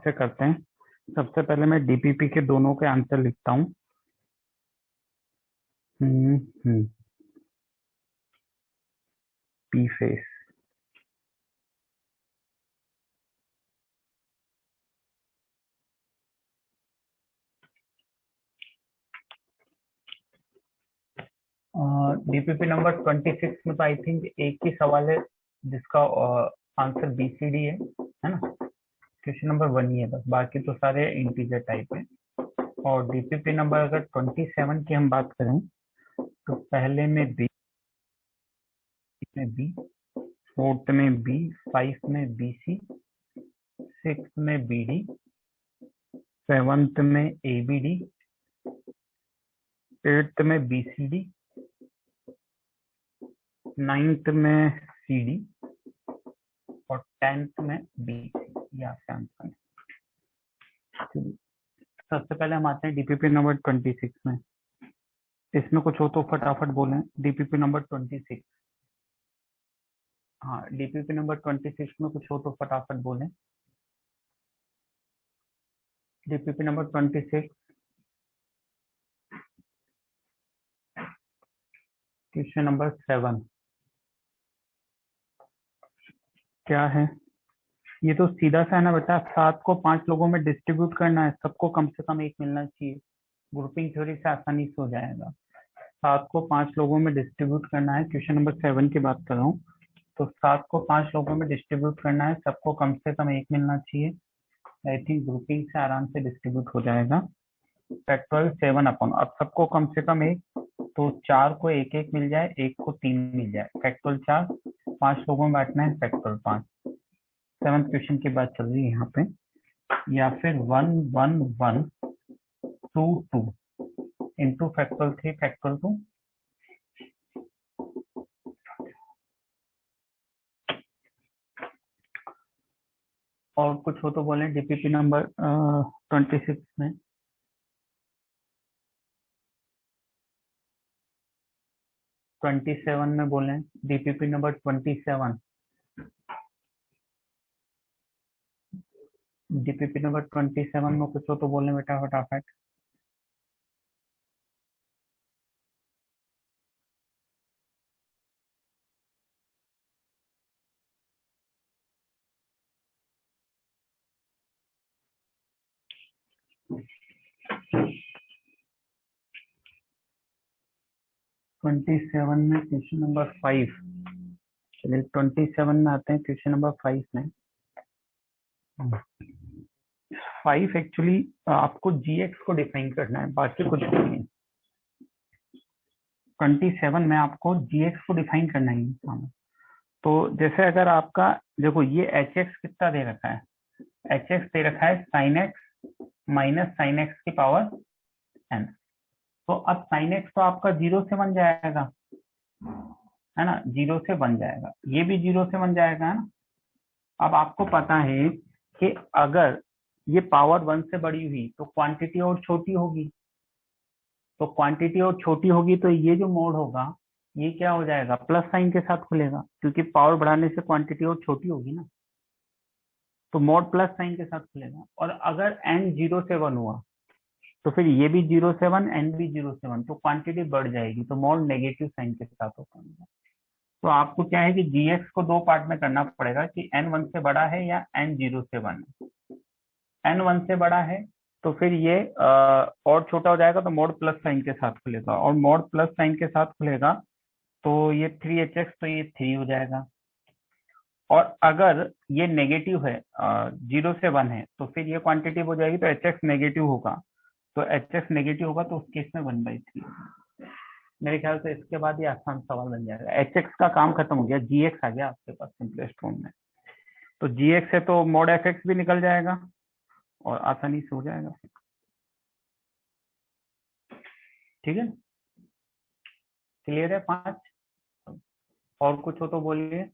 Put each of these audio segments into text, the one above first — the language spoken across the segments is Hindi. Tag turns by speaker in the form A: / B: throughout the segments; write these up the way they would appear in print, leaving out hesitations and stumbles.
A: से करते हैं। सबसे पहले मैं डीपीपी के दोनों के आंसर लिखता हूँ। पी फेस, डीपीपी नंबर 26 में तो आई थिंक एक ही सवाल है जिसका आंसर बीसीडी है ना। क्वेश्चन नंबर 1 ही है बस, बाकी तो सारे इंटीजर टाइप है। और डीपीपी नंबर अगर 27 की हम बात करें तो पहले में बी, फोर्थ में बी, 5 में बीसी, 6 में बीडी, 7th में एबीडी, 8th में बीसीडी, 9th में सीडी और 10th में बीसी। ये आपका आंसर है। सबसे पहले हम आते हैं डीपीपी नंबर 26 में। इसमें कुछ हो तो फटाफट बोलें। डीपीपी नंबर 26, हाँ डीपीपी नंबर 26 में कुछ हो तो फटाफट बोलें। डीपीपी नंबर 26, क्वेश्चन नंबर 7 क्या है? ये तो सीधा सा है ना बेटा, 7 को 5 लोगों में डिस्ट्रीब्यूट करना है, सबको कम से कम एक मिलना चाहिए। ग्रुपिंग थ्योरी से आसानी से हो जाएगा। 7 को 5 लोगों में डिस्ट्रीब्यूट करना है, क्वेश्चन नंबर 7 की बात कर रहा हूँ। तो 7 को 5 लोगों में डिस्ट्रीब्यूट करना है, सबको कम से कम एक मिलना चाहिए। आई थिंक ग्रुपिंग से आराम से डिस्ट्रीब्यूट हो जाएगा। फैक्टोरियल 7 अपॉन, अब सबको कम से कम एक, तो 4 को एक एक मिल जाए, एक को 3 मिल जाए। फैक्टोरियल 4, 5 लोगों में बांटना है, फैक्टोरियल 5। 7th क्वेश्चन की बात चल रही है यहाँ पे। या फिर 1 1 1 2 2 इंटू फैक्टोरियल 3 फैक्टोरियल 2। और कुछ हो तो बोले डीपीपी नंबर 26 में। ट्वेंटी सेवन में बोले डीपीपी नंबर 27। डीपीपी नंबर 27 में कुछ हो तो बोले बेटा फटाफट। ट्वेंटी सेवन में क्वेश्चन नंबर 5। चलिए 27 में आते हैं, क्वेश्चन नंबर 5 में। 5 एक्चुअली आपको जीएक्स को डिफाइन करना है, बाकी कुछ नहीं है। 27 में आपको जीएक्स को डिफाइन करना ही है। तो जैसे अगर आपका देखो, ये एच एक्स कितना दे रखा है, एच एक्स दे रखा है sine x minus sine x की पावर एन। तो अब साइन एक्स तो आपका 0 से बन जाएगा, है ना, 0 से बन जाएगा, ये भी 0 से बन जाएगा, है ना। अब आपको पता है कि अगर ये पावर 1 से बड़ी हुई तो क्वांटिटी और छोटी होगी, तो क्वांटिटी और छोटी होगी तो ये जो मोड होगा ये क्या हो जाएगा, प्लस साइन के साथ खुलेगा, क्योंकि पावर बढ़ाने से क्वांटिटी और छोटी होगी ना, तो मोड प्लस साइन के साथ खुलेगा। और अगर एन 0 से 1 हुआ तो फिर ये भी 0 से 1, एन भी 0 से 1, तो क्वांटिटी बढ़ जाएगी, तो मोड नेगेटिव साइन के साथ होगा। तो आपको क्या है कि जीएक्स को दो पार्ट में करना पड़ेगा कि एन 1 से बड़ा है या एन 0 से 1 है। एन 1 से बड़ा है तो फिर ये और छोटा हो जाएगा, तो मोड प्लस साइन के साथ खुलेगा, और मोड प्लस साइन के साथ खुलेगा तो ये 3hx, तो ये 3 हो जाएगा। और अगर ये नेगेटिव है, 0 से 1 है, तो फिर ये क्वांटिटी हो जाएगी, तो एच एक्स नेगेटिव होगा, तो एच एक्स नेगेटिव होगा तो उस केस में 1/3। मेरे ख्याल से इसके बाद ये आसान सवाल बन जाएगा। एच एक्स का काम खत्म हो गया, जी एक्स आ गया आपके पास सिंपलेस्ट फॉर्म में। तो जी एक्स है तो मोड एफ एक्स भी निकल जाएगा और आसानी से हो जाएगा। ठीक है, क्लियर है 5? और कुछ हो तो बोलिए।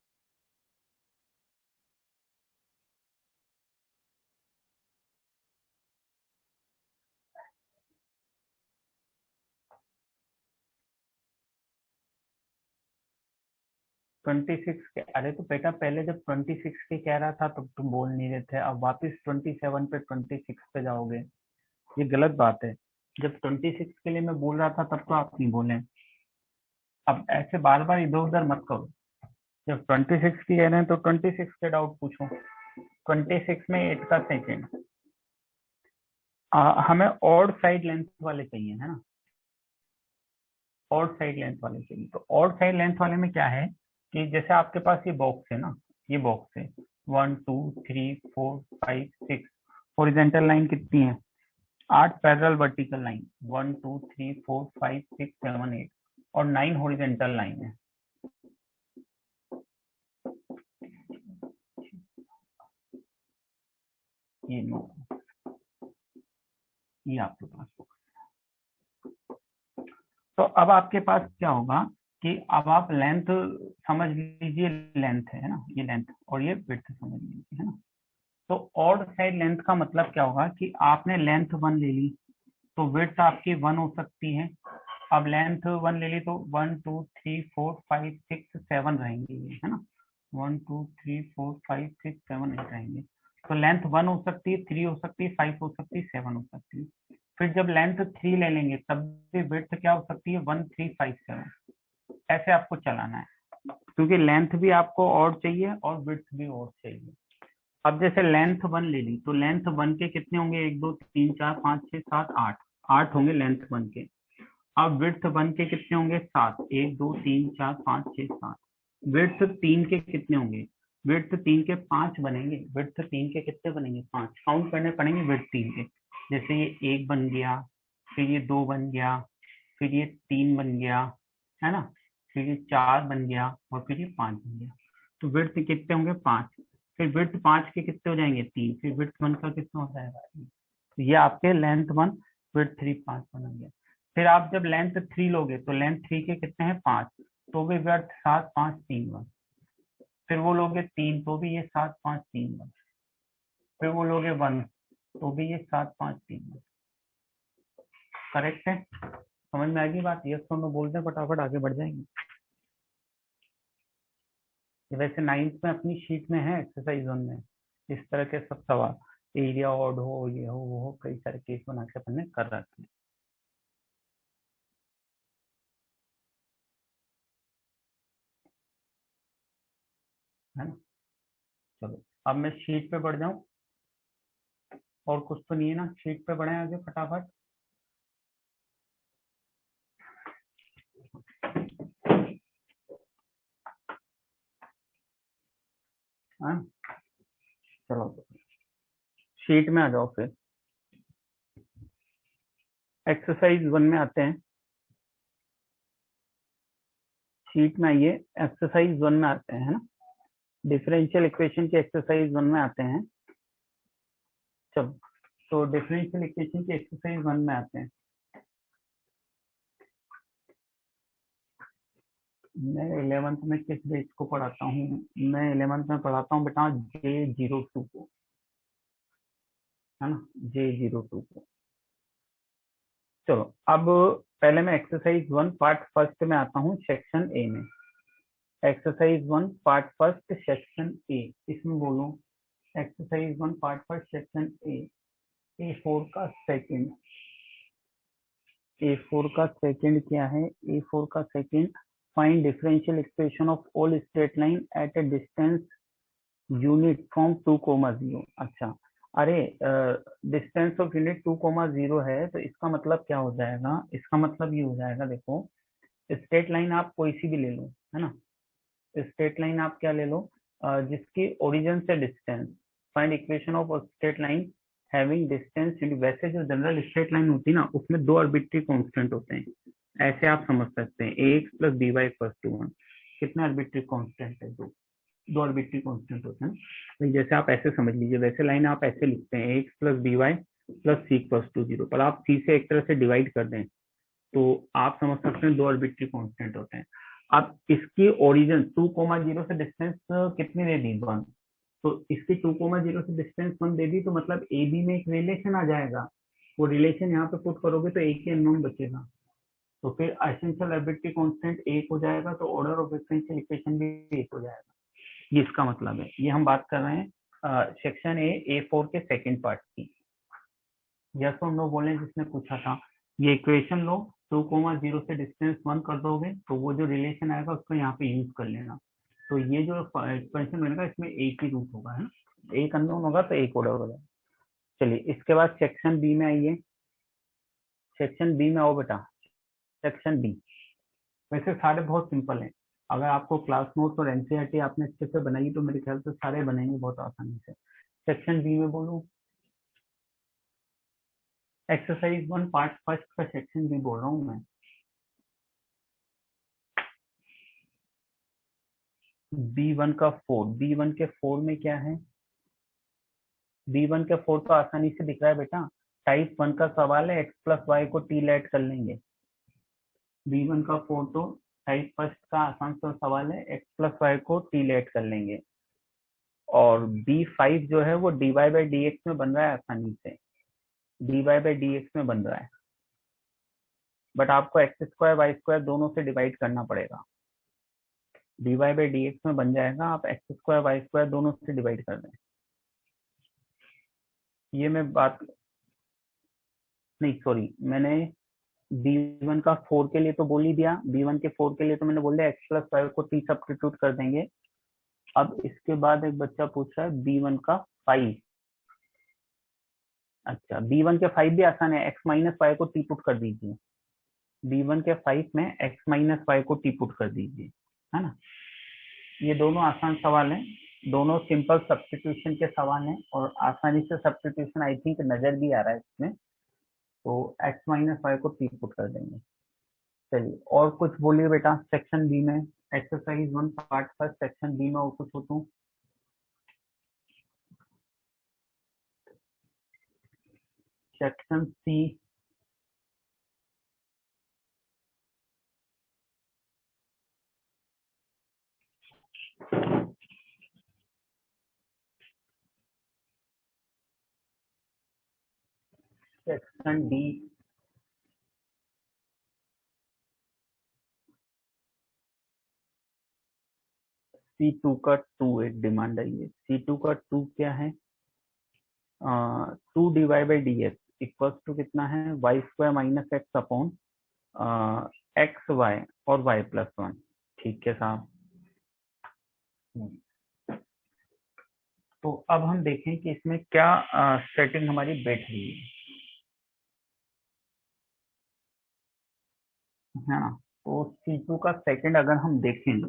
A: 26 के, अरे तो बेटा पहले जब 26 के कह रहा था तब तुम बोल नहीं रहे थे, अब वापस 27 पे 26 पे जाओगे, ये गलत बात है। जब 26 के लिए मैं बोल रहा था तब तो आप नहीं बोले। अब ऐसे बार बार इधर उधर मत करो। जब 26 की कह रहे हैं तो 26 के डाउट पूछो। 26 में 8 का सेकेंड, हमें ऑड साइड लेंथ वाले चाहिए, है ना, ऑड साइड लेंथ वाले चाहिए। तो ऑड साइड लेंथ वाले में क्या है कि जैसे आपके पास ये बॉक्स है ना, ये बॉक्स है 1 2 3 4 5 6, हॉरिजॉन्टल लाइन कितनी है 8, पैरेलल वर्टिकल लाइन 1 2 3 4 5 6 7 8 और 9 हॉरिजॉन्टल लाइन है। ये नो, ये आपके पास होगा। तो अब आपके पास क्या होगा कि अब आप लेंथ समझ लीजिए, लेंथ है ना, ये लेंथ और ये विड्थ समझ लीजिए, है ना। तो ऑड साइड लेंथ का मतलब क्या होगा कि आपने लेंथ 1 ले ली तो विड्थ आपकी 1 हो सकती है। अब लेंथ 1 ले ली तो 1 2 3 4 5 6 7 रहेंगे ये, है ना, 1 2 3 4 5 6 7 8 रहेंगे। तो लेंथ 1 हो सकती है, 3 हो सकती है, 5 हो सकती है, 7 हो सकती है। फिर जब लेंथ 3 ले लेंगे तब भी विड्थ क्या हो सकती है 1 3 5 7। ऐसे आपको चलाना है क्योंकि लेंथ भी आपको और चाहिए और विड्थ भी और चाहिए। अब जैसे लेंथ 1 ले ली तो लेंथ 1 के कितने होंगे 1 2 3 4 5 6 7 8, 8 होंगे लेंथ 1 के। अब विड्थ 1 के कितने होंगे 7, 1 2 3 4 5 6 7। विड्थ 3 के कितने होंगे, विड्थ 3 के 5 बनेंगे। विड्थ 3 के कितने बनेंगे 5, काउंट करने पड़ेंगे विड्थ 3 के। जैसे ये 1 बन गया, फिर ये 2 बन गया, फिर ये 3 बन गया, है ना, फिर ये 4 बन गया और फिर ये 5 बन गया। तो विड्थ कितने होंगे 5। फिर विड्थ 5 के कितने हो जाएंगे 3, फिर विड्थ 1 का कितना हो जाएगा 3। तो ये आपके लेंथ 1 विड्थ 3 5 बन गया। फिर आप जब लेंथ 3 लोगे तो लेंथ 3 के कितने हैं 5, तो भी विड्थ 7 5 3 1। फिर वो लोगे 3 तो भी ये 7 5 3 1। फिर वो लोगे 1 तो भी ये 7 5 3 1। करेक्ट है, समझ में आएगी बात, यस तो नो बोल दें फटाफट आगे बढ़ जाएंगे। वैसे 9th में अपनी शीट में है एक्सरसाइज 1 में इस तरह के सब सवाल, एरिया ऑड हो, ये हो वो हो, कई सारे केस बना के अपन ने कर रखे हैं, है ना। चलो अब मैं शीट पे बढ़ जाऊं, और कुछ तो नहीं है ना, शीट पे बढ़े आगे फटाफट। हाँ चलो शीट में आ जाओ, फिर एक्सरसाइज 1 में आते हैं। शीट में आइए, एक्सरसाइज 1 में आते हैं, है ना, डिफरेंशियल इक्वेशन की एक्सरसाइज 1 में आते हैं। चलो तो डिफरेंशियल इक्वेशन की एक्सरसाइज 1 में आते हैं। मैं 11th में किस बेस को पढ़ाता हूँ, मैं 11th में पढ़ाता हूँ बेटा J02 को, है ना, J02 को। चलो अब पहले मैं एक्सरसाइज 1 पार्ट फर्स्ट में आता हूँ, सेक्शन ए में। Exercise 1 part first section A, इसमें बोलो exercise 1 part first section A4 का सेकंड, A4 का सेकंड क्या है, A4 का second, find differential equation of all straight line at A distance unit from 2,0। अच्छा, अरे डिस्टेंस ऑफ यूनिट 2,0 है तो इसका मतलब क्या हो जाएगा, इसका मतलब ये हो जाएगा, देखो स्ट्रेट लाइन आप कोई सी भी ले लो, है ना, स्ट्रेट लाइन आप क्या ले लो, जिसकी ओरिजिन से distance, find equation of straight line having distance. वैसे जो जनरल स्ट्रेट लाइन होती है ना उसमें 2 आर्बिट्री कांस्टेंट होते हैं, ऐसे आप समझ सकते हैं ax plus by equal to 1। कितने आर्बिट्री कांस्टेंट है, 2 आर्बिट्री कांस्टेंट होते हैं। तो जैसे आप ऐसे समझ लीजिए, वैसे लाइन आप ऐसे लिखते हैं ax plus by plus c equal to 0, पर आप c से एक तरह से डिवाइड कर दें तो आप समझ सकते हैं 2 आर्बिट्री कांस्टेंट होते हैं। अब इसकी ओरिजिन 2,0 से डिस्टेंस कितनी दे दी 1, तो इसकी 2,0 से डिस्टेंस 1 दे दी, तो मतलब ए बी में एक रिलेशन आ जाएगा। वो रिलेशन यहाँ पे पुट करोगे तो एक ही अननोन बचेगा, तो फिर एसेंशियल एबिलिटी कांस्टेंट 1 हो जाएगा, तो ऑर्डर ऑफ डिफरेंशियल इक्वेशन भी 1 हो जाएगा। ये इसका मतलब है। ये हम बात कर रहे हैं सेक्शन A4 के सेकंड पार्ट की। यस और नो बोले जिसने पूछा था, ये इक्वेशन लो, 2,0 से डिस्टेंस 1 कर दोगे तो वो जो रिलेशन आएगा उसको यहाँ पे यूज कर लेना। तो ये जो एक्सपेंशन बनेगा इसमें एक ही रूट होगा, है ना, एक अननोन होगा तो एक ऑर्डर होगा। चलिए इसके बाद सेक्शन बी में आइए। सेक्शन बी में आओ बेटा। सेक्शन बी वैसे सारे बहुत सिंपल हैं। अगर आपको क्लास नोट्स और एनसीईआरटी आपने अच्छे से बनाई तो मेरे ख्याल से सारे बनेंगे बहुत आसानी से। सेक्शन बी में बोलूं, एक्सरसाइज 1 पार्ट फर्स्ट का सेक्शन बी बोल रहा हूँ मैं। B1 का 4, B1 के 4 में क्या है? B1 के 4 तो आसानी से दिख रहा है बेटा, टाइप 1 का सवाल है, x प्लस वाई को t लेट कर लेंगे। B1 का 4 तो टाइप फर्स्ट का आसान सा सवाल है, x प्लस वाई को t लेट कर लेंगे। और B5 जो है वो dy बाई डी एक्स में बन रहा है आसानी से, dy बाई डी एक्स में बन रहा है, बट आपको एक्स स्क्वायर वाई स्क्वायर दोनों से डिवाइड करना पड़ेगा। dy बाई डी एक्स में बन जाएगा, आप एक्स स्क्वायर वाई स्क्वायर दोनों से डिवाइड कर दें। ये मैं बात नहीं, सॉरी, मैंने B1 का 4 के लिए तो बोल ही दिया। B1 के 4 के लिए तो मैंने बोल दिया x प्लस वाई को t सब्स्टिट्यूट कर देंगे। अब इसके बाद एक बच्चा पूछ रहा है B1 का 5। अच्छा, B1 के 5 भी आसान है, x माइनस वाई को t पुट कर दीजिए। B1 के 5 में x माइनस वाई को t पुट कर दीजिए, है ना। ये दोनों आसान सवाल हैं, दोनों सिंपल सब्स्टिट्यूशन के सवाल हैं और आसानी से सब्स्टिट्यूशन आई थिंक नजर भी आ रहा है इसमें। तो x माइनस वाई को t पुट कर देंगे। चलिए और कुछ बोलिए बेटा सेक्शन बी में, exercise 1 part first section B में और कुछ हो तो। Section C, section D, C2 का 2 एक डिमांड आई है। C2 का 2 क्या है? 2 divide by d x equals to कितना है? Y square minus x upon x y और वाई प्लस 1। ठीक है साहब। तो अब हम देखें कि इसमें क्या सेटिंग हमारी बैठ रही है ना। तो C2 का सेकंड अगर हम देखें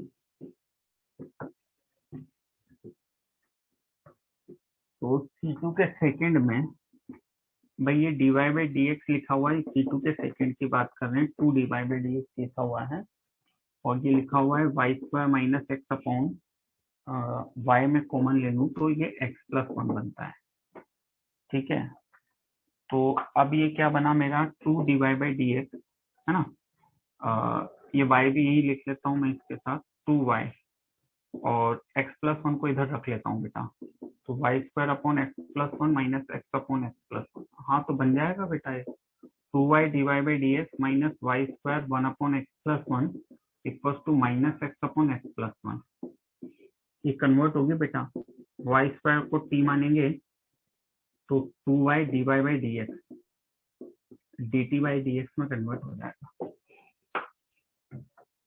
A: तो C2 के सेकंड में भाई ये dy बाई डी एक्स लिखा हुआ है, C2 के सेकंड की बात कर रहे हैं, 2 dy बाई डी एक्स लिखा हुआ है और ये लिखा हुआ है y square minus x upon y में कॉमन ले लूँ तो ये एक्स प्लस 1 बनता है। ठीक है, तो अब ये क्या बना मेरा 2 dy बाई डी एक्स, है ना। ये y भी यही लिख लेता हूँ मैं इसके साथ 2y, और x प्लस 1 को इधर रख लेता हूँ बेटा, तो y square upon x plus 1 minus x upon x plus 1। हाँ तो बन जाएगा बेटा ये 2y dy by d x minus y square 1 upon x plus 1 equals to minus x upon x plus 1। ये कन्वर्ट होगी बेटा, वाई स्क्वायर को t मानेंगे तो 2y dy by d x dt by d x में कन्वर्ट हो जाएगा,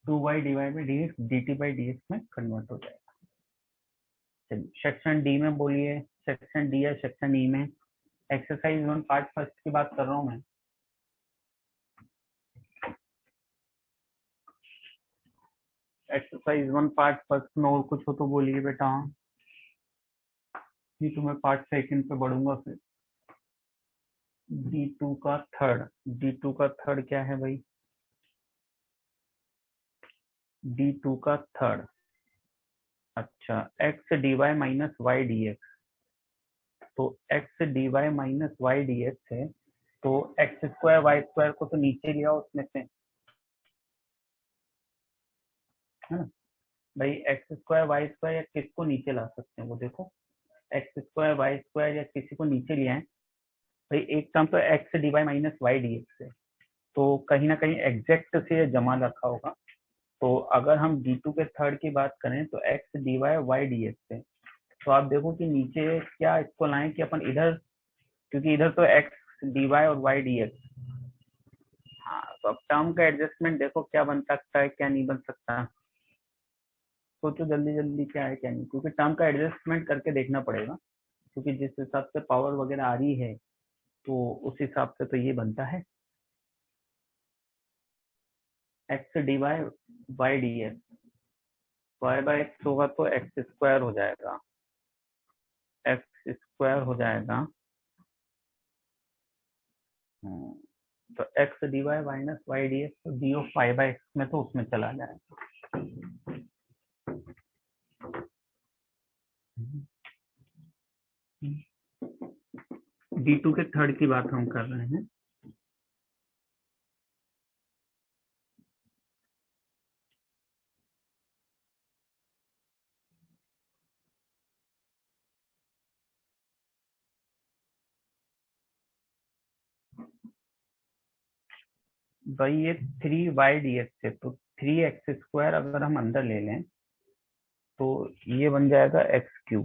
A: 2y divide by d x dt by d x में कन्वर्ट हो जाएगा। चलिए सेक्शन डी में बोलिए, सेक्शन डी या सेक्शन ई में, एक्सरसाइज 1 पार्ट फर्स्ट की बात कर रहा हूँ मैं। एक्सरसाइज 1 पार्ट फर्स्ट में और कुछ हो तो बोलिए बेटा, नहीं तो मैं पार्ट सेकंड पे बढ़ूंगा फिर। D2 का थर्ड, D2 का थर्ड क्या है भाई? D2 का थर्ड, अच्छा x dy minus Y D x, तो x dy minus Y D x है, तो एक्स स्क्वायर वाई स्क्वायर को तो नीचे लिया उसमें से, है ना भाई। एक्स स्क्वायर वाई स्क्वायर या किसको नीचे ला सकते हैं वो देखो, एक्स स्क्वायर वाई स्क्वायर या किसी को नीचे लिया है भाई। एक टर्म तो x D Y minus Y D x है, तो कहीं ना कहीं एग्जैक्ट से ये जमा रखा होगा। तो अगर हम D2 के थर्ड की बात करें तो x dy y dx है। तो आप देखो कि नीचे क्या इसको लाएं कि अपन इधर, क्योंकि इधर तो x dy और y dx। हाँ, तो अब टर्म का एडजस्टमेंट देखो क्या बन सकता है क्या नहीं बन सकता। सोचो जल्दी जल्दी क्या है क्या नहीं, क्योंकि टर्म का एडजस्टमेंट करके देखना पड़ेगा, क्योंकि जिस हिसाब से पावर वगैरह आ रही है तो उस हिसाब से तो ये बनता है x dy y dx। y by x होगा तो एक्स स्क्वायर हो जाएगा, एक्स स्क्वायर हो जाएगा। हम्म, तो x D Y minus Y D x, तो D of Y by X में तो उसमें चला जाएगा। D2 के थर्ड की बात हम कर रहे हैं। भाई ये 3y dx है, तो 3x² अगर हम अंदर ले लें तो ये बन जाएगा x³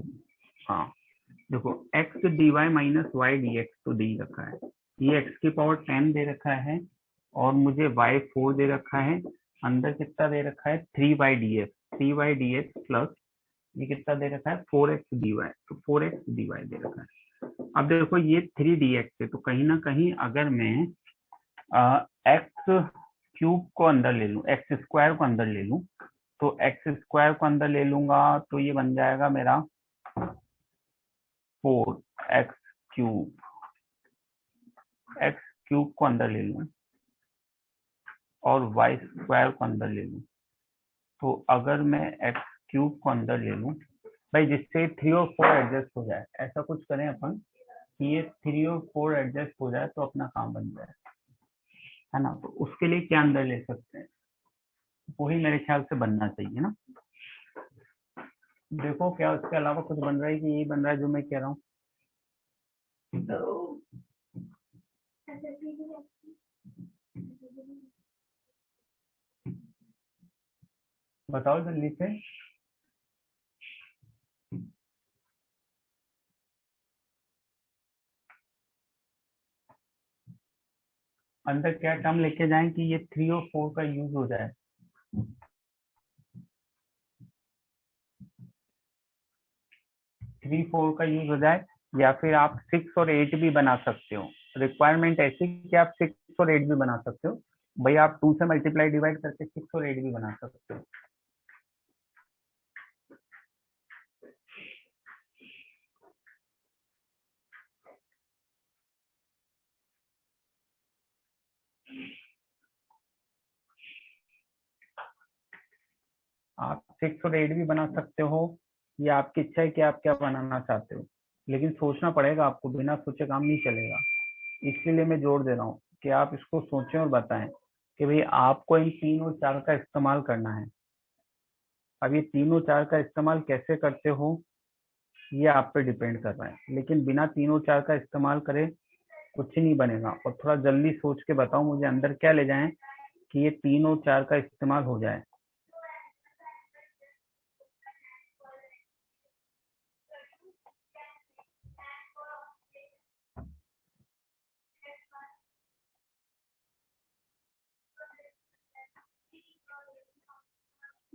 A: हाँ, देखो x dy minus Y D x तो दी रखा है, ये x की पावर 10 दे रखा है और मुझे y4 दे रखा है। अंदर कितना दे रखा है 3y dx प्लस ये कितना दे रखा है 4x dy, तो 4x dy दे रखा है। अब देखो ये 3dx है, तो कहीं ना कहीं अगर मैं x³ को अंदर ले लूं, x² को अंदर ले लूं, तो x² को अंदर ले लूंगा तो ये बन जाएगा मेरा 4x³। x³ को अंदर ले लूं और y² को अंदर ले लूं, तो अगर मैं x³ को अंदर ले लूं भाई, जिससे 3 और 4 एडजस्ट हो जाए, ऐसा कुछ करें अपन कि ये 3 और 4 एडजस्ट हो जाए तो अपना काम बन जाए, है ना। तो उसके लिए क्या अंदर ले सकते हैं, वही मेरे ख्याल से बनना चाहिए ना। देखो क्या उसके अलावा कुछ बन रहा है कि यही बन रहा है जो मैं कह रहा हूँ। बताओ जल्दी से। अंदर क्या टर्म लेके जाएं कि ये 3 और 4 का यूज हो जाए। 3 4 का यूज हो जाए, या फिर आप 6 और 8 भी बना सकते हो। रिक्वायरमेंट ऐसी कि आप 6 और 8 भी बना सकते हो। भाई आप 2 से मल्टीप्लाई डिवाइड करके 6 और 8 भी बना सकते हो। आप 6 और 8 भी बना सकते हो, या आपकी इच्छा है कि आप क्या बनाना चाहते हो, लेकिन सोचना पड़ेगा आपको, बिना सोचे काम नहीं चलेगा। इसलिए मैं जोर दे रहा हूँ कि आप इसको सोचें और बताएं कि भाई आपको इन 3 और 4 का इस्तेमाल करना है। अब ये 3 और 4 का इस्तेमाल कैसे करते हो ये आप पे डिपेंड कर रहा है, लेकिन बिना 3 और 4 का इस्तेमाल करे कुछ नहीं बनेगा। और थोड़ा जल्दी सोच के बताओ मुझे अंदर क्या ले जाएं कि ये 3 और 4 का इस्तेमाल हो जाए।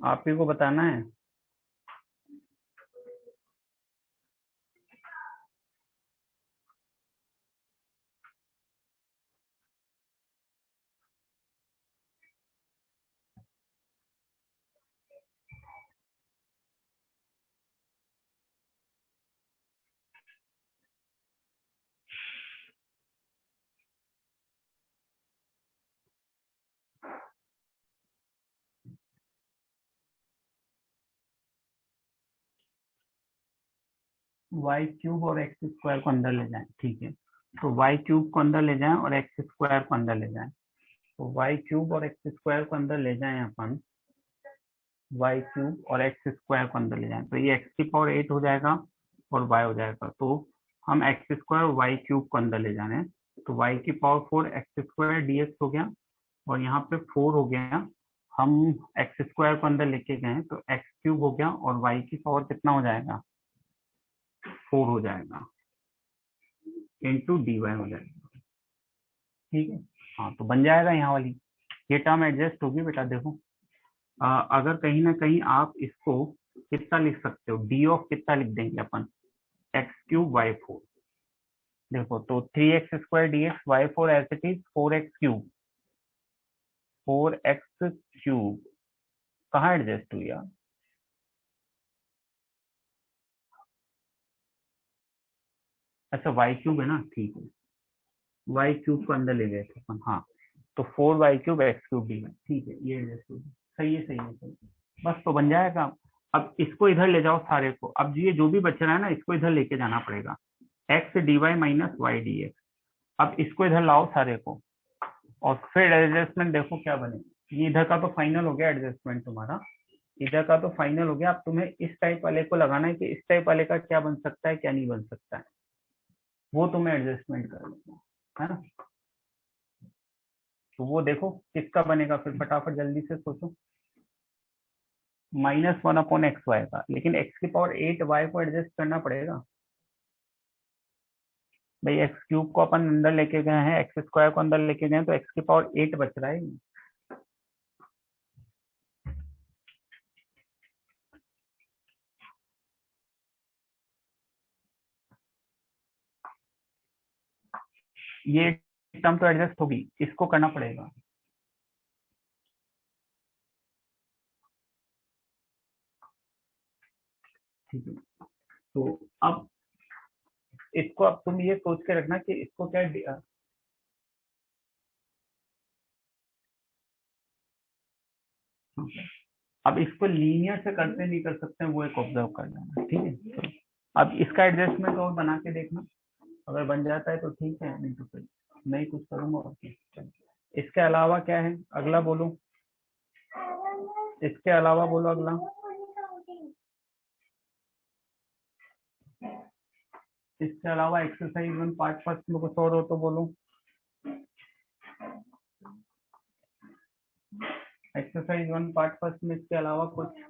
A: आप ही को बताना है। y³ और x² को अंदर ले जाएं, ठीक है। तो y³ को अंदर ले जाएं और x² को अंदर ले जाएं। तो y³ और x² को अंदर ले जाएं अपन, y³ और x² को अंदर ले जाएं, तो ये x की पावर 8 हो जाएगा और y हो जाएगा। तो हम x² और y³ को अंदर ले जा रहे हैं, तो y की पावर 4 x² dx हो गया और यहाँ पे 4 हो गया, हम एक्स स्क्वायर को अंदर लेके गए तो एक्स क्यूब हो गया, और वाई की पावर कितना हो जाएगा, 4 हो जाएगा, इंटू डी वाई हो जाएगा। ठीक है, हाँ तो बन जाएगा यहाँ वाली, ये टर्म एडजस्ट होगी बेटा। देखो अगर कहीं ना कहीं आप इसको कितना लिख सकते हो, डी ऑफ कितना लिख देंगे अपन, एक्स क्यूब वाई 4। देखो तो 3x² dx y4 as it is 4x³ 4x³ कहाँ एडजस्ट हुई यार, अच्छा y³ है ना, ठीक है, y³ को अंदर ले गए थे अपन, हाँ तो 4y³ x³ dy, ठीक है ये एडजस्ट होगी, सही है सही है सही है। बस तो बन जाएगा। अब इसको इधर ले जाओ सारे को, अब ये जो भी बच रहा है ना इसको इधर लेके जाना पड़ेगा, x dy minus y dx। अब इसको इधर लाओ सारे को, और फिर एडजस्टमेंट देखो क्या बनेगा। ये इधर का तो फाइनल हो गया एडजस्टमेंट तुम्हारा, इधर का तो फाइनल हो गया। अब तुम्हें इस टाइप वाले को लगाना है कि इस टाइप वाले का क्या बन सकता है क्या नहीं बन सकता है, वो तुम्हें एडजस्टमेंट कर लेना है ना। तो वो देखो किसका बनेगा, फिर फटाफट जल्दी से सोचो। -1/x y का, लेकिन x⁸ को एडजस्ट करना पड़ेगा भाई। x³ को अपन अंदर लेके गए हैं, x² को अंदर लेके गए हैं, तो x⁸ बच रहा है। ये टर्म तो एडजस्ट होगी, इसको करना पड़ेगा। ठीक है, तो अब इसको, अब तुम ये सोच के रखना कि इसको क्या अब इसको लीनियर से करते नहीं कर सकते, वो एक ऑब्जर्व कर लेना, ठीक है। तो अब इसका एडजस्टमेंट और बना के देखना, अगर बन जाता है तो ठीक है, नहीं तो फिर नहीं कुछ करूंगा और क्या। इसके अलावा क्या है, अगला बोलो, इसके अलावा बोलो अगला। इसके अलावा एक्सरसाइज 1 पार्ट फर्स्ट में कुछ और हो तो बोलो। एक्सरसाइज 1 पार्ट फर्स्ट में इसके अलावा कुछ।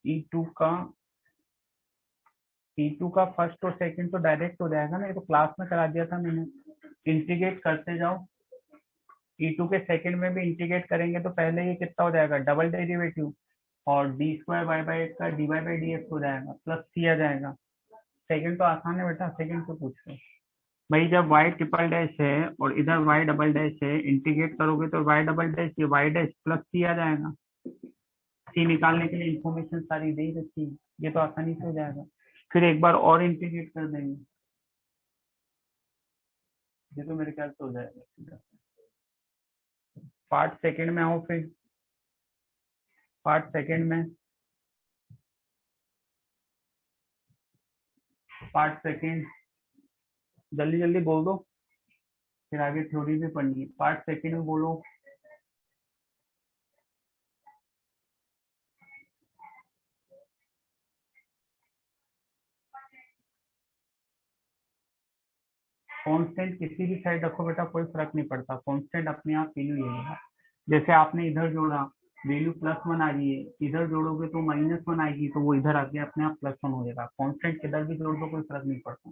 A: E2 का, E2 का फर्स्ट और सेकंड तो डायरेक्ट हो जाएगा ना, ये तो क्लास में करा दिया था मैंने। इंटीग्रेट करते जाओ, E2 के सेकंड में भी इंटीग्रेट करेंगे तो पहले ये कितना हो जाएगा, डबल डेरिवेटिव, और d² का dy/dx हो जाएगा, प्लस c आ जाएगा। सेकंड तो आसान है बेटा, सेकंड तो पूछ रहे भाई। जब y ट्रिपल डैश है और इधर y डबल डैश है, इंटीग्रेट करोगे तो y डबल डैश ये y डैश प्लस c आ जाएगा। c निकालने के लिए इंफॉर्मेशन सारी दे ही रखी है, ये तो आसानी से हो जाएगा। फिर एक बार और इंटीग्रेट कर देंगे, ये तो मेरे ख्याल से हो जाएगा। पार्ट सेकंड में आओ फिर, पार्ट सेकंड में, पार्ट सेकंड जल्दी जल्दी बोल दो, फिर आगे थ्योरी भी पढ़नी है। पार्ट सेकंड में बोलो। कांस्टेंट किसी भी साइड रखो बेटा, कोई फर्क नहीं पड़ता, कांस्टेंट अपने आप वैल्यू ले लेगा। जैसे आपने इधर जोड़ा, वैल्यू +1 आ रही है, इधर जोड़ोगे तो -1 आएगी, तो वो इधर आके अपने आप +1 हो जाएगा। कांस्टेंट किधर भी जोड़ दो कोई फर्क नहीं पड़ता,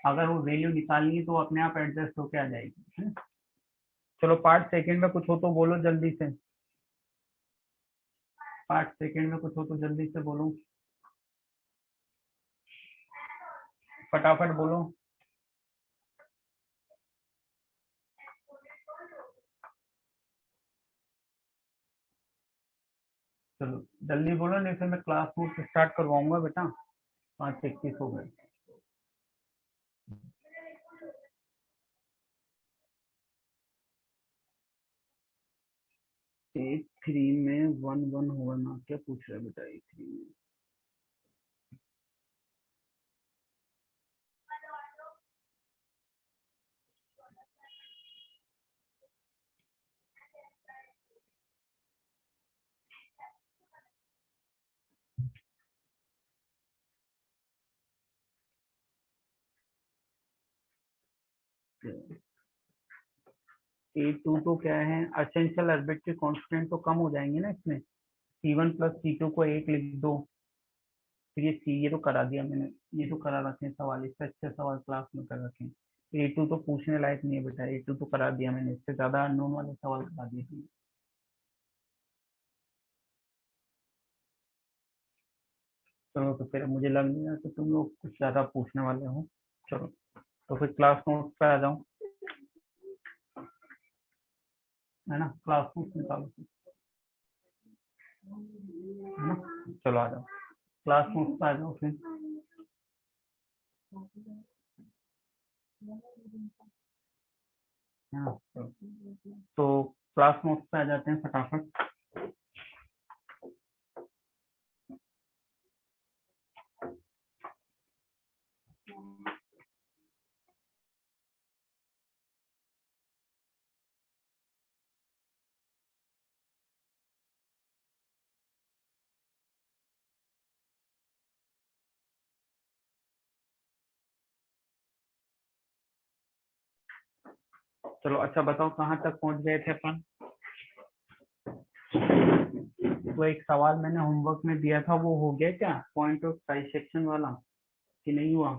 A: अगर वो वैल्यू निकालनी है तो अपने आप एडजस्ट होके आ जाएगी, है ना? चलो पार्ट सेकंड में कुछ हो तो बोलो जल्दी से, पार्ट सेकंड में कुछ हो तो जल्दी से बोलो, फटाफट बोलो। चलो जल्दी बोलो, नहीं फिर मैं क्लास नोट स्टार्ट करवाऊंगा बेटा। 5:21 हो गए। 8:3 में 1 1 होगा ना, क्या पूछ रहा है बेटा 8:3 में। A2 तो क्या है, असेंशियल आर्बिट्री कांस्टेंट तो कम हो जाएंगे ना इसमें, C1 प्लस C2 को 1 लिख दो, फिर ये तो करा दिया मैंने, ये तो करा रखे हैं सवाल, इससे अच्छे सवाल क्लास में कर रखे हैं। A2 तो पूछने लायक नहीं है बेटा, A2 तो करा दिया मैंने, इससे ज्यादा अननोन वाले सवाल करा दिए थे। चलो तो फिर मुझे लग नहीं रहा कि तुम लोग कुछ ज्यादा पूछने वाले हो। चलो तो फिर क्लास नोट्स पे आ जाओ, है ना, क्लास नोट्स निकालो, है ना। चलो आ जाओ, क्लास नोट्स पे आ जाओ फिर। हाँ तो क्लास नोट्स पे आ जाते हैं फटाफट। चलो अच्छा बताओ कहाँ तक पहुंच गए थे अपन। तो एक सवाल मैंने होमवर्क में दिया था, वो हो गया क्या, पॉइंट ऑफ ट्राइसेक्शन वाला, कि नहीं हुआ।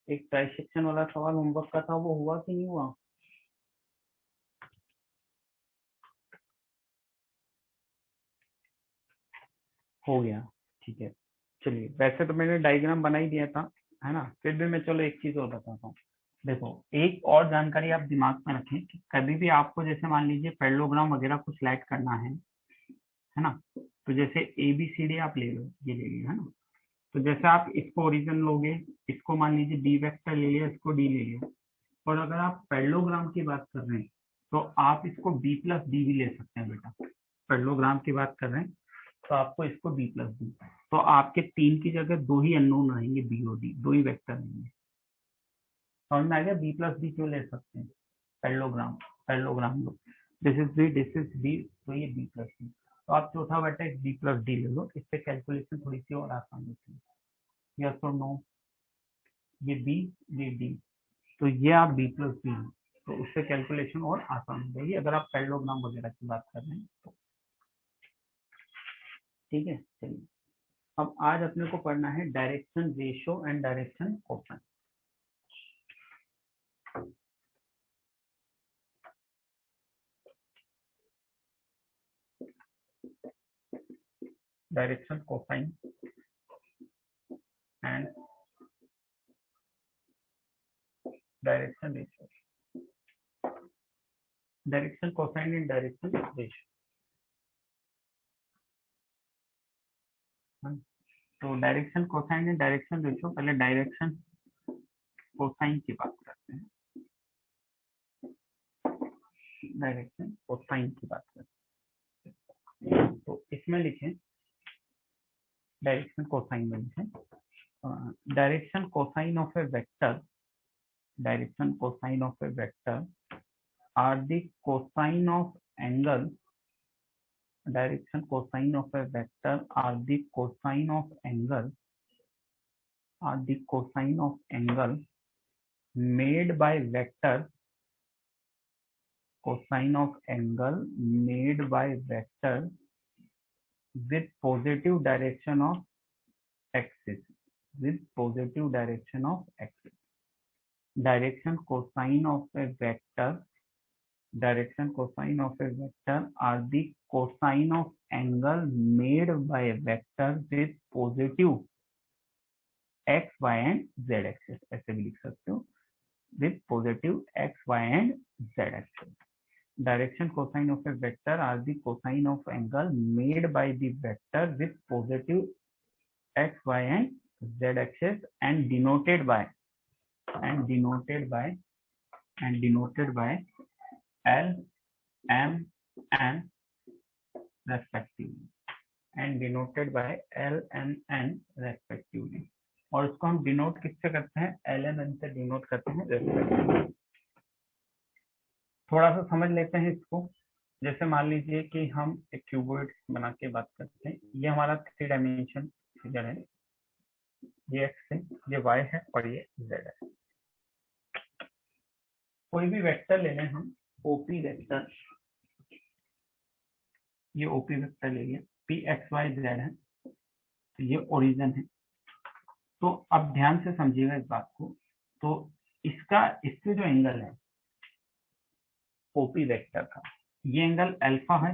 A: एक ट्राइसेक्शन वाला सवाल होमवर्क का था, वो हुआ कि नहीं हुआ। हो गया, ठीक है। चलिए वैसे तो मैंने डायग्राम बना ही दिया था, है ना, फिर भी मैं चलो एक चीज और बताता हूँ। देखो एक और जानकारी आप दिमाग में रखें कि कभी भी आपको जैसे मान लीजिए पैरेललोग्राम वगैरह कुछ लाइट करना है ना, तो जैसे ए बी सी डी आप ले लो, ये ले लिया, है ना। तो जैसे आप इसको ओरिजिन लोगे, इसको मान लीजिए बी वेक्टर ले लिया, इसको डी ले लिया, और अगर आप पैरेललोग्राम की बात कर रहे हैं तो आप इसको बी प्लस डी भी ले सकते हैं बेटा। पैरेललोग्राम की बात कर रहे हैं तो आपको इसको बी प्लस डी, तो आपके तीन की जगह दो ही अननोन रहेंगे, बी और डी, दो ही वेक्टर रहेंगे। समझ में आ गया, बी प्लस डी क्यों ले सकते हैं, पैरेललोग्राम, पैरेललोग्राम लो, this is B, this is B, तो ये बी प्लस डी, तो आप चौथा वर्टेक्स बी प्लस डी ले लो, इससे कैलकुलेशन थोड़ी सी और आसान होती है। यस और नो, ये बी, ये डी, तो ये आप बी प्लस डी, तो उससे कैलकुलेशन और आसान हो जाएगी अगर आप पैरेललोग्राम वगैरह की बात कर रहे हैं तो। ठीक है, चलिए अब आज अपने को पढ़ना है direction ratio and direction cosine. Direction cosine and direction ratio, direction cosine and direction ratio. तो direction cosine and direction ratio, पहले डायरेक्शन कोसाइन की बात करते हैं, डायरेक्शन कोसाइन की बात करते हैं। तो इसमें लिखें, डायरेक्शन कोसाइन में लिखें, direction cosine of a vector, direction cosine of a vector are the cosine of angle, direction cosine of a vector are the cosine of angle, are the cosine of angle made by vector, cosine of angle made by vector with positive direction of axis, with positive direction of axis. Direction cosine of a vector, direction cosine of a vector are the cosine of angle made by a vector with positive x, y and z axis, ऐसे भी लिख सकते हो, with positive x, y and z axis. Direction cosine of a vector are the cosine of angle made by the vector with positive x, y and z axis and denoted by L, M, N respectively, and denoted by L, M, N respectively. और इसको हम डिनोट किससे करते हैं, L, M, N से डिनोट करते हैं respectively। थोड़ा सा समझ लेते हैं इसको। जैसे मान लीजिए कि हम एक क्यूबॉइड बना के बात करते हैं, ये हमारा 3 डायमेंशन फिगर है, ये x है, ये y है और ये z है। कोई भी वेक्टर ले लें हम, ओपी वेक्टर, ये ओपी वेक्टर ले लिया, पी एक्स वाई जेड है, तो ये ओरिजिन है। तो अब ध्यान से समझिएगा इस बात को, तो इसका इससे जो एंगल है ओपी वेक्टर का, ये एंगल अल्फा है,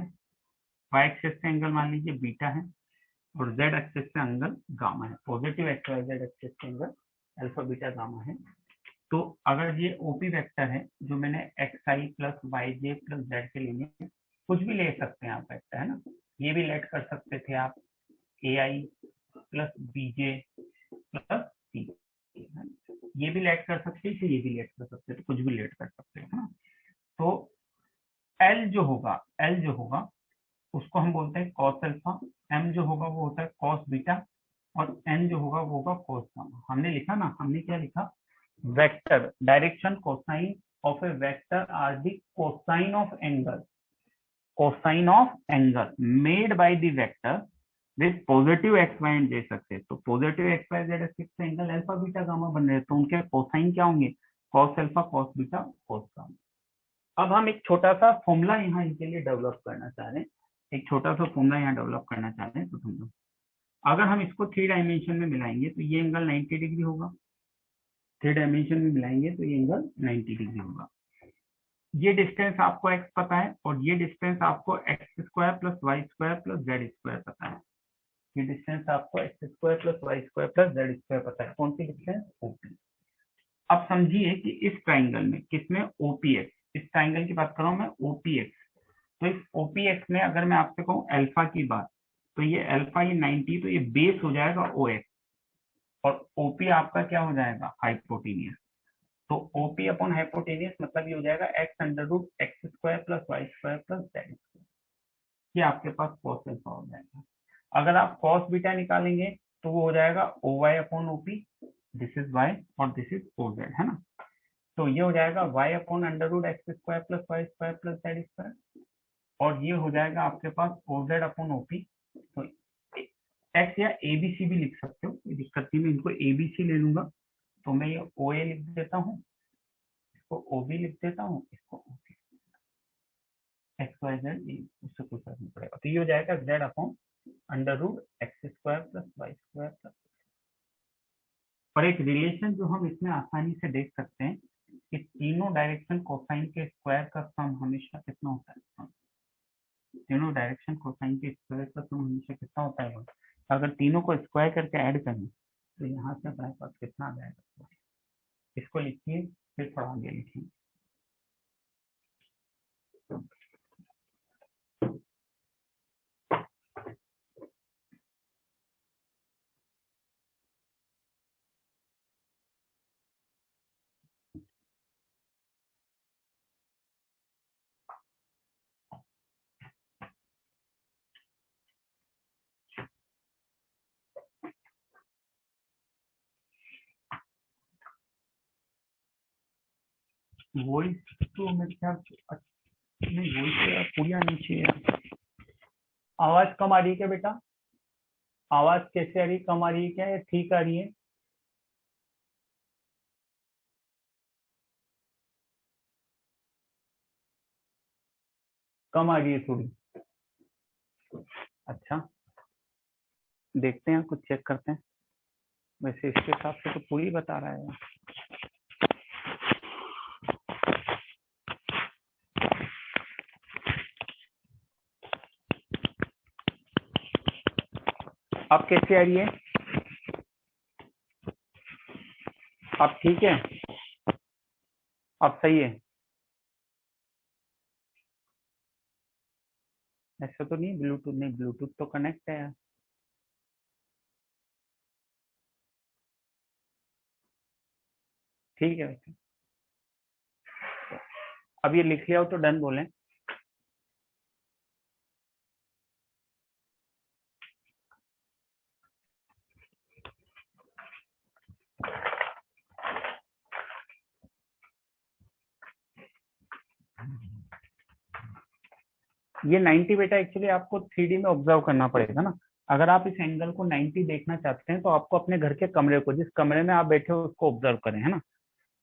A: वाई एक्सिस से एंगल मान लीजिए बीटा है, और जेड एक्सिस से एंगल गामा है। Positive x y z axis से एंगल अल्फा बीटा गामा है। तो अगर ये ओपी वेक्टर है, जो मैंने x i plus y j plus z के लिए कुछ भी ले सकते हैं आप वेक्टर, है ना, ये भी लेट कर सकते थे आप ए आई प्लस बी जे प्लस सी, ये भी लेट कर सकते थे, ये भी लेट कर सकते थे, कुछ भी लेट कर सकते हैं ना। तो एल जो होगा उसको हम बोलते हैं कॉस अल्फा, एम जो होगा वो होता है कॉस बीटा, और एन जो होगा वो होगा कॉस गामा। हमने लिखा ना, हमने क्या लिखा, vector direction cosine of a vector are the cosine of angle, cosine of angle made by the vector with positive x y and j success. तो positive x y z axis से एंगल अल्फा बीटा गामा बन रहे हैं, तो उनके कोसाइन क्या होंगे, cos alpha cos beta cos gamma. अब हम एक छोटा सा फॉर्मूला यहाँ इनके लिए डेवलप करना चाह रहे हैं, एक छोटा सा फॉर्मूला यहाँ डेवलप करना चाह रहे हैं। तो समझो, अगर हम इसको 3 डायमेंशन में मिलाएंगे तो ये एंगल 90 डिग्री होगा, 3 डायमेंशन में मिलाएंगे तो ये एंगल 90 डिग्री होगा। ये डिस्टेंस आपको x पता है, और ये डिस्टेंस आपको x square plus y square plus z square पता है। ये डिस्टेंस आपको x square plus y square plus z square पता है। कौन सी डिस्टेंस, ओपी। अब समझिए कि इस ट्राइंगल में, किसमें, ओपीएक्स, इस ट्राइंगल की बात कर रहा हूं मैं, ओपीएक्स। तो इस ओपीएक्स में अगर मैं आपसे कहूँ अल्फा की बात, तो ये अल्फा ये 90, तो ये बेस हो जाएगा ओ एक्स, और ओपी आपका क्या हो जाएगा, हाइपोटेनियस। तो ओपी अपॉन हाइपोटेनियस मतलब ये हो जाएगा x under root x square plus y square plus z square, ये आपके पास कॉस अल्फा हो जाएगा। अगर आप कॉस बीटा निकालेंगे तो वो हो जाएगा O y upon OP, this is y और दिस इज ओ जेड, है ना। तो ये हो जाएगा y upon under root x square plus y square plus z square, और ये हो जाएगा आपके पास ओ जेड अपॉन ओपी। तो एक्स या एबीसी भी लिख सकते हो, कोई दिक्कत नहीं, मैं इनको एबीसी ले लूंगा। तो मैं ये ओ ए लिख देता हूँ, इसको ओ बी लिख देता हूँ, इसको एक्स वाई जेड, उससे कोई फर्क नहीं पड़ेगा। तो ये हो जाएगा z upon under root x square plus y square plus. और एक रिलेशन जो हम इसमें आसानी से देख सकते हैं कि तीनों डायरेक्शन कोसाइन के स्क्वायर का सम हमेशा कितना होता है, तीनों डायरेक्शन कोसाइन के स्क्वायर का सम हमेशा कितना होता है। अगर तीनों को स्क्वायर करके ऐड करें तो यहाँ से हमारे पास कितना आ जाएगा, इसको लिखिए फिर थोड़ा आगे लिखिए। वॉइस तो मेरे ख्याल से नहीं, वॉइस तो यार पूरी आनी चाहिए यार। आवाज कम आ रही है क्या बेटा, आवाज कैसे आ रही है, कम आ रही है क्या या ठीक आ रही है। कम आ रही है थोड़ी, अच्छा देखते हैं, कुछ चेक करते हैं। वैसे इसके हिसाब से तो पूरी बता रहा है। अब कैसे आ रही है, अब ठीक है, अब सही है। ऐसा तो नहीं, ब्लूटूथ नहीं, ब्लूटूथ तो कनेक्ट है यार। ठीक है वैसे, अब ये लिख लिया हो तो डन बोलें। ये 90 बेटा एक्चुअली आपको 3D में ऑब्जर्व करना पड़ेगा ना। अगर आप इस एंगल को 90 देखना चाहते हैं तो आपको अपने घर के कमरे को, जिस कमरे में आप बैठे हो उसको ऑब्जर्व करें, है ना।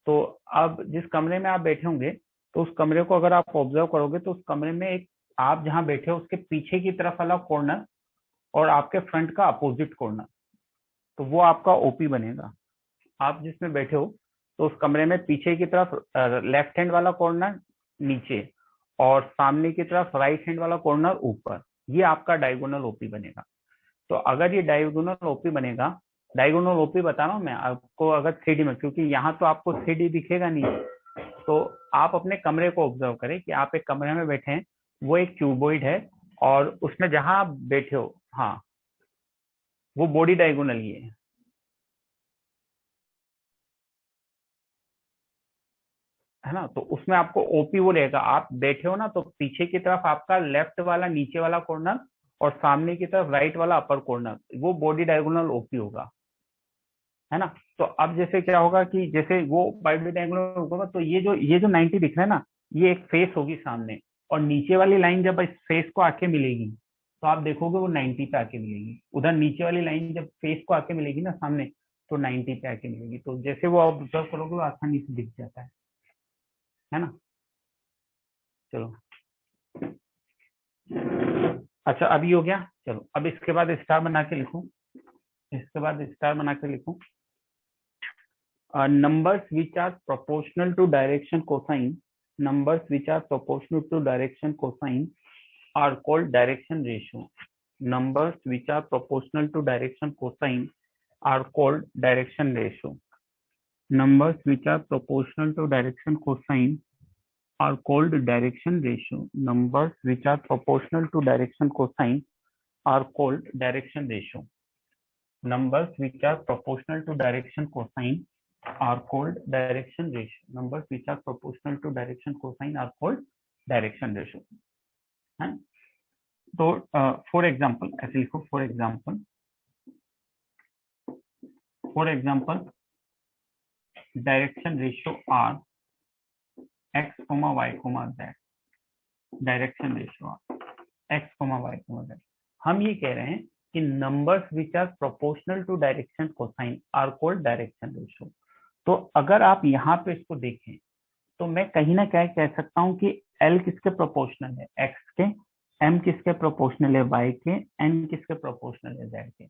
A: तो अब जिस कमरे में आप बैठे होंगे, तो उस कमरे को अगर आप ऑब्जर्व करोगे तो उस कमरे में एक, आप जहां बैठे हो उसके पीछे की तरफ वाला कॉर्नर और आपके फ्रंट का अपोजिट कॉर्नर, तो वो आपका ओपी बनेगा। आप जिसमें बैठे हो तो उस कमरे में पीछे की तरफ लेफ्ट हैंड वाला कॉर्नर नीचे और सामने की तरफ राइट हैंड वाला कॉर्नर ऊपर, ये आपका डायगोनल ओपी बनेगा। तो अगर ये डायगोनल ओपी बनेगा, डायगोनल ओपी बता रहा हूँ मैं आपको, अगर 3D में, क्योंकि यहाँ तो आपको 3D दिखेगा नहीं, तो आप अपने कमरे को ऑब्जर्व करें कि आप एक कमरे में बैठे हैं, वो एक क्यूबॉइड है और उसमें जहां आप बैठे हो, हाँ, वो बॉडी डायगोनल ही है ना। तो उसमें आपको ओपी वो रहेगा, आप बैठे हो ना, तो पीछे की तरफ आपका लेफ्ट वाला नीचे वाला कॉर्नर और सामने की तरफ राइट वाला अपर कॉर्नर, वो बॉडी डायगोनल ओपी होगा, है ना। तो अब जैसे क्या होगा कि जैसे वो बॉडी डायगोनल होगा, तो ये जो 90 दिख रहा है ना, ये एक फेस होगी सामने, और नीचे वाली लाइन जब इस फेस को आके मिलेगी तो आप देखोगे वो 90 पे आके मिलेगी। उधर नीचे वाली लाइन जब फेस को आके मिलेगी ना सामने, तो 90 पे आके मिलेगी। तो जैसे वो आप ऑब्जर्व करोगे वो आसानी से दिख जाता है ना। चलो, अच्छा अभी हो गया। चलो अब इसके बाद स्टार बना के लिखूं, इसके बाद स्टार बना के लिखूं, numbers which are proportional to direction cosine, numbers which are proportional to direction cosine are called direction ratio. Numbers which are proportional to direction cosine are called direction ratio. Numbers which are proportional to direction cosine are called direction ratio. Numbers which are proportional to direction cosine are called direction ratio. Numbers which are proportional to direction cosine are called direction ratio. Numbers which are proportional to direction cosine are called direction ratio. है, तो फॉर एग्जाम्पल ऐसे लिखो, for example direction ratio are x comma y comma z, direction ratio are x comma y comma z. हम ये कह रहे हैं कि numbers which are proportional to direction cosine are called direction ratio. तो अगर आप यहाँ पे इसको देखें तो मैं कहीं ना कहीं कह सकता हूँ कि L किसके प्रोपोर्शनल है, X के, M किसके प्रोपोर्शनल है, Y के, N किसके प्रोपोर्शनल है, Z के।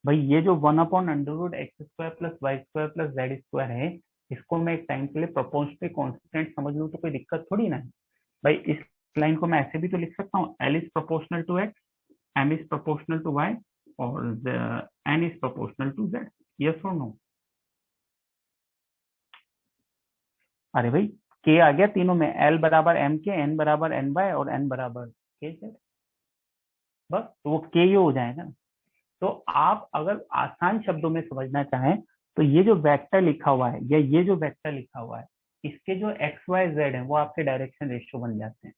A: भाई ये जो 1/√x² plus y² plus z² है, इसको मैं एक टाइम के लिए प्रोपोर्शनल कांस्टेंट समझ लूँ तो कोई दिक्कत थोड़ी ना है। भाई इस लाइन को मैं ऐसे भी तो लिख सकता हूँ, L is proportional to X, M is proportional to Y और N is proportional to Z। Yes और नो? अरे भाई के आ गया तीनों में, एल बराबर एम के, एन बराबर एन बाय और एन बराबर के जेड, बस तो वो के ये हो जाएगा। तो आप अगर आसान शब्दों में समझना चाहें तो ये जो वेक्टर लिखा हुआ है या ये जो वेक्टर लिखा हुआ है, इसके जो एक्स वाई जेड है वो आपके डायरेक्शन रेशियो बन जाते हैं।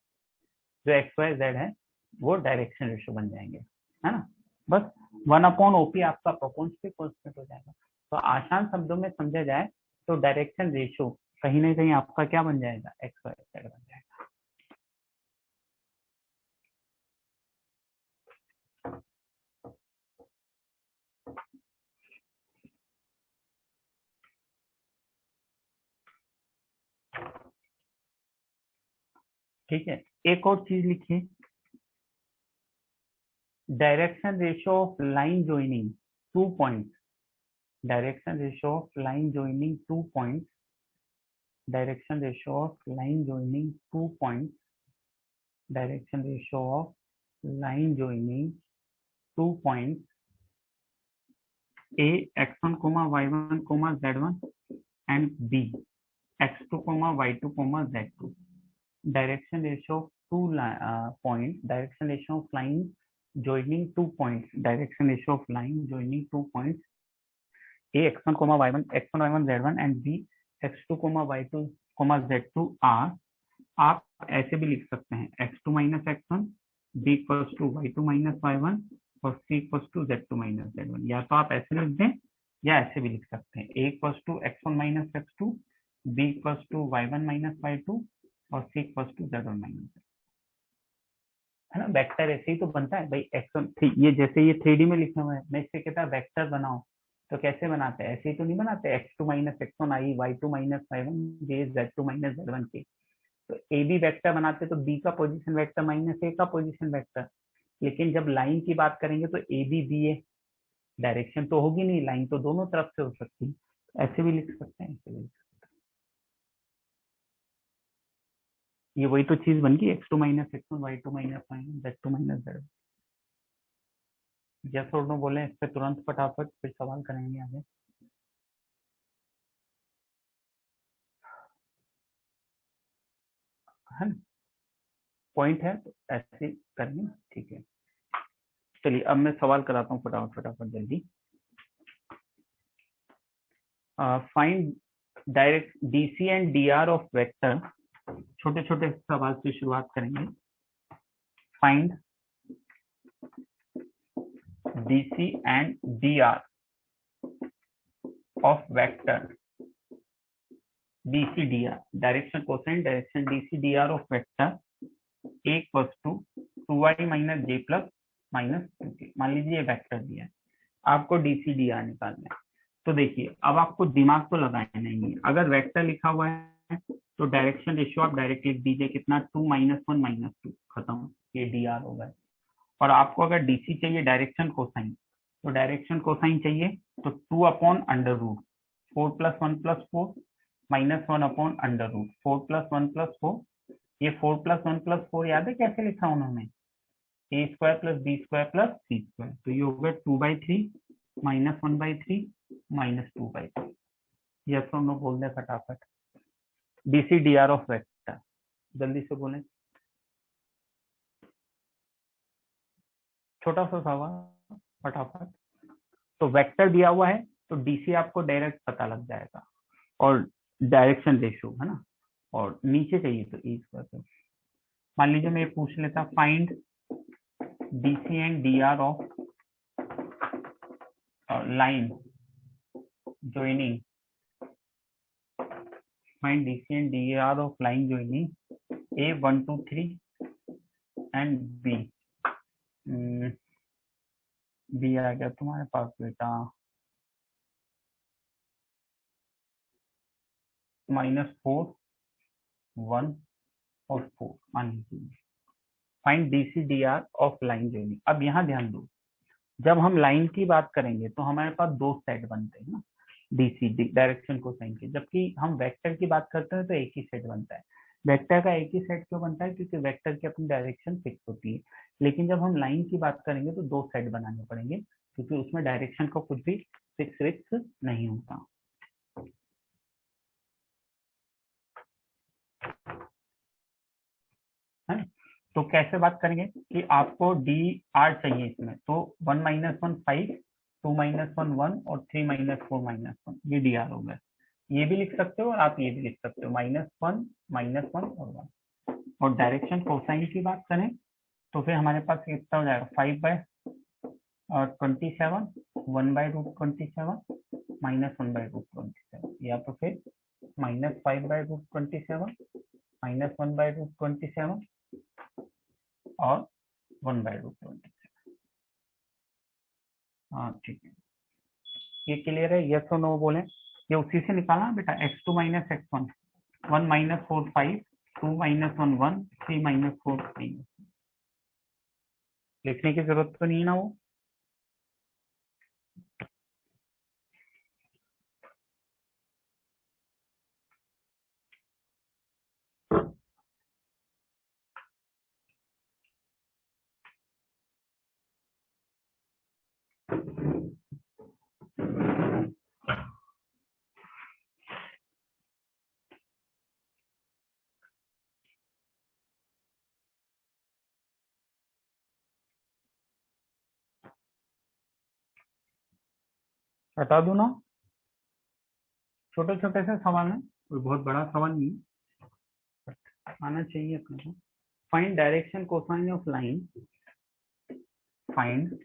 A: जो एक्स वाई जेड है वो डायरेक्शन रेशियो बन जाएंगे, है ना। बस 1/OP आपका प्रोपोर्शनल कांस्टेंट हो जाएगा। तो आसान शब्दों में समझा जाए तो डायरेक्शन रेशियो कहीं ना कहीं आपका क्या बन जाएगा, एक्स वाई जेड बन जाएगा। ठीक है, एक और चीज लिखिए, direction ratio of line joining two points, direction ratio of line joining two points, direction ratio of line joining two points, direction ratio of line joining two points A x1 y1 z1 and B x2 y2 z2, direction ratio of two points, direction ratio of line joining 2 points, direction ratio of line joining 2 points A x1 y1 x1 y1 z1 and B x2 y2 z2 are, आप ऐसे भी लिख सकते हैं x2 minus x1, b equals to y2 minus y1 और c equals to z2 minus z1। या तो आप ऐसे लिख दें या ऐसे भी लिख सकते हैं, a equals to x1 minus x2, b equals to y1 minus y2 और c equals to z1 minus, है ना। वेक्टर ऐसे ही तो बनता है भाई, x1 ये जैसे ये 3D में लिखा हुआ है, मैं इससे कहता है वेक्टर बनाओ, तो कैसे बनाते हैं, ऐसे ही तो नहीं बनाते, x2 माइनस x1 आई, y2 माइनस y1 जे, z2 माइनस z1 के। तो ए बी वेक्टर बनाते तो बी का पोजीशन वेक्टर माइनस ए का पोजीशन वेक्टर। लेकिन जब लाइन की बात करेंगे तो A B B A, direction तो होगी नहीं, लाइन तो दोनों तरफ से हो सकती है, ऐसे भी लिख सकते हैं, ऐसे भी लिख सकते हैं। ये वही तो चीज बन गई, x2 minus x1 y2 minus y1 z2 minus z। Yes और नो बोले इस पे तुरंत फटाफट, फिर सवाल करेंगे आगे। है ना, पॉइंट है तो ऐसे करेंगे, ठीक है। चलिए अब मैं सवाल कराता हूँ फटाफट फटाफट जल्दी। Find direct DC and DR of vector, छोटे छोटे सवाल से शुरुआत करेंगे। Find DC and DR of vector, DC DR, direction cosine direction DC DR of vector A equals to 2y minus j plus minus 2k। मान लीजिए ये वेक्टर दिया है, आपको डीसी डीआर निकालना है। तो देखिए अब आपको दिमाग तो लगाना नहीं है, अगर वेक्टर लिखा हुआ है तो डायरेक्शन रेशियो आप डायरेक्ट लिख दीजिए, कितना 2 माइनस 1 माइनस 2, खत्म, ये डीआर होगा। और आपको अगर डीसी चाहिए डायरेक्शन कोसाइन, तो डायरेक्शन कोसाइन चाहिए तो 2 upon under root 4 plus 1 plus 4 minus 1 upon under root 4 plus 1 plus 4। ये 4 प्लस 1 प्लस 4 याद है कैसे लिखा उन्होंने, a square plus b square plus c square. तो ये हो गया 2/3 माइनस 1/3 माइनस 2/3। यस और नो बोल दे फटाफट। डीसी डीआर ऑफ वेक्टर, जल्दी से बोलें, छोटा सा सवाल फटाफट। तो वेक्टर दिया हुआ है तो डीसी आपको डायरेक्ट पता लग जाएगा, और डायरेक्शन रेशियो है ना, और नीचे चाहिए तो ई स्क्वायर। मान लीजिए मैं ये पूछ लेता, find DC and DR of line joining, find DC and DAR of line joining A 1 2 3 and B। B आ गया तुम्हारे पास बेटा, -4 1 और 4 मान लीजिए। Find DC D R of line joining. अब यहाँ ध्यान दो, जब हम लाइन की बात करेंगे तो हमारे पास दो सेट बनते हैं ना, डीसी डायरेक्शन कोसाइन के, जबकि हम वेक्टर की बात करते हैं तो एक ही सेट बनता है। वेक्टर का एक ही सेट क्यों बनता है, क्योंकि वेक्टर की अपनी डायरेक्शन फिक्स होती है। लेकिन जब हम लाइन की बात करेंगे तो दो सेट बनाने पड़ेंगे, क्योंकि उसमें डायरेक्शन का कुछ भी फिक्स विक्स नहीं होता है। तो कैसे बात करेंगे कि आपको डी आर चाहिए इसमें, तो 1 माइनस 1 5, 2 माइनस 1 1 और 3 माइनस 4 माइनस 1, ये डी आर होगा। ये भी लिख सकते हो और आप ये भी लिख सकते हो, -1 -1 और 1। और डायरेक्शन कोसाइन की बात करें तो फिर हमारे पास कितना हो जाएगा, 5/27 1/√27 -1/√27, या तो फिर -5/√27 -1/√27 और 1/√27। हाँ ठीक है, ये क्लियर है, यस और नो बोले। ये उसी से निकालना बेटा, x2 minus x1, 1 minus 4 5, 2 minus 1 1, 3 minus 4 3। लिखने की जरूरत तो नहीं है ना वो। बता दूं ना, छोटे छोटे से सवाल है, कोई बहुत बड़ा सवाल नहीं है, आना चाहिए अपने को। Find direction cosine of line, find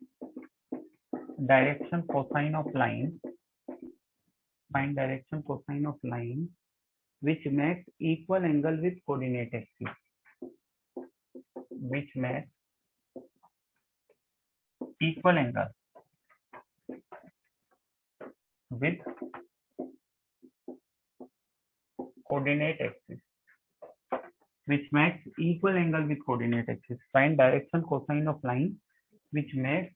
A: direction cosine of line, find direction cosine of line which makes equal angle with coordinate axis, which makes equal angle with coordinate axis which makes equal angle with coordinate axis. Find direction cosine of line which makes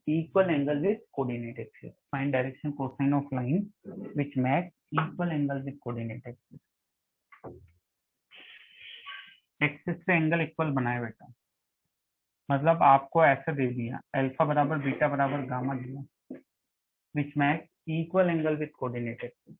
A: equal angle with coordinate axis. Find direction cosine of line which makes equal angle with coordinate axis. Axis से एंगल इक्वल बनाए बेटा, मतलब आपको ऐसा दे दिया अल्फा बराबर बीटा बराबर गामा दिया विच max equal angle with coordinate axis.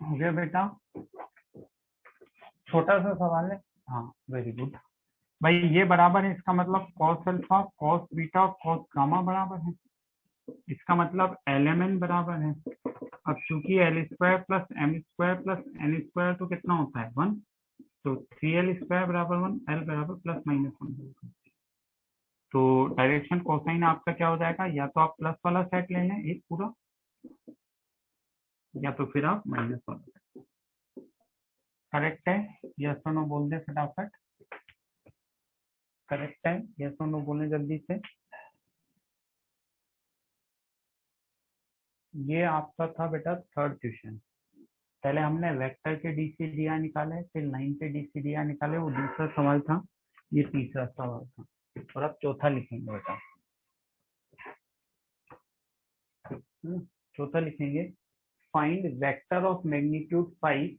A: हो गया बेटा, छोटा सा सवाल है. हाँ वेरी गुड भाई. ये बराबर है, इसका मतलब cos अल्फा cos बीटा और cos गामा बराबर है. इसका मतलब एल एम एन बराबर है. अब चूंकि l square plus m square plus n square तो कितना होता है 1, तो 3l स्क्वायर बराबर 1, एल बराबर प्लस माइनस 1. तो डायरेक्शन कोसाइन आपका क्या हो जाएगा, या तो आप प्लस वाला सेट ले लें एक पूरा, या तो फिर आप माइनस वाला. करेक्ट है, यस और नो बोल दे फटाफट. करेक्ट है, यस और नो बोलने जल्दी से. ये आपका था बेटा थर्ड क्वेश्चन. पहले हमने वेक्टर के डीसीडीआर निकाले, फिर लाइन के डीसीडीआर निकाले, वो दूसरा सवाल था. ये तीसरा सवाल था. और अब चौथा लिखेंगे बेटा. चौथा लिखेंगे. Find vector of magnitude 5.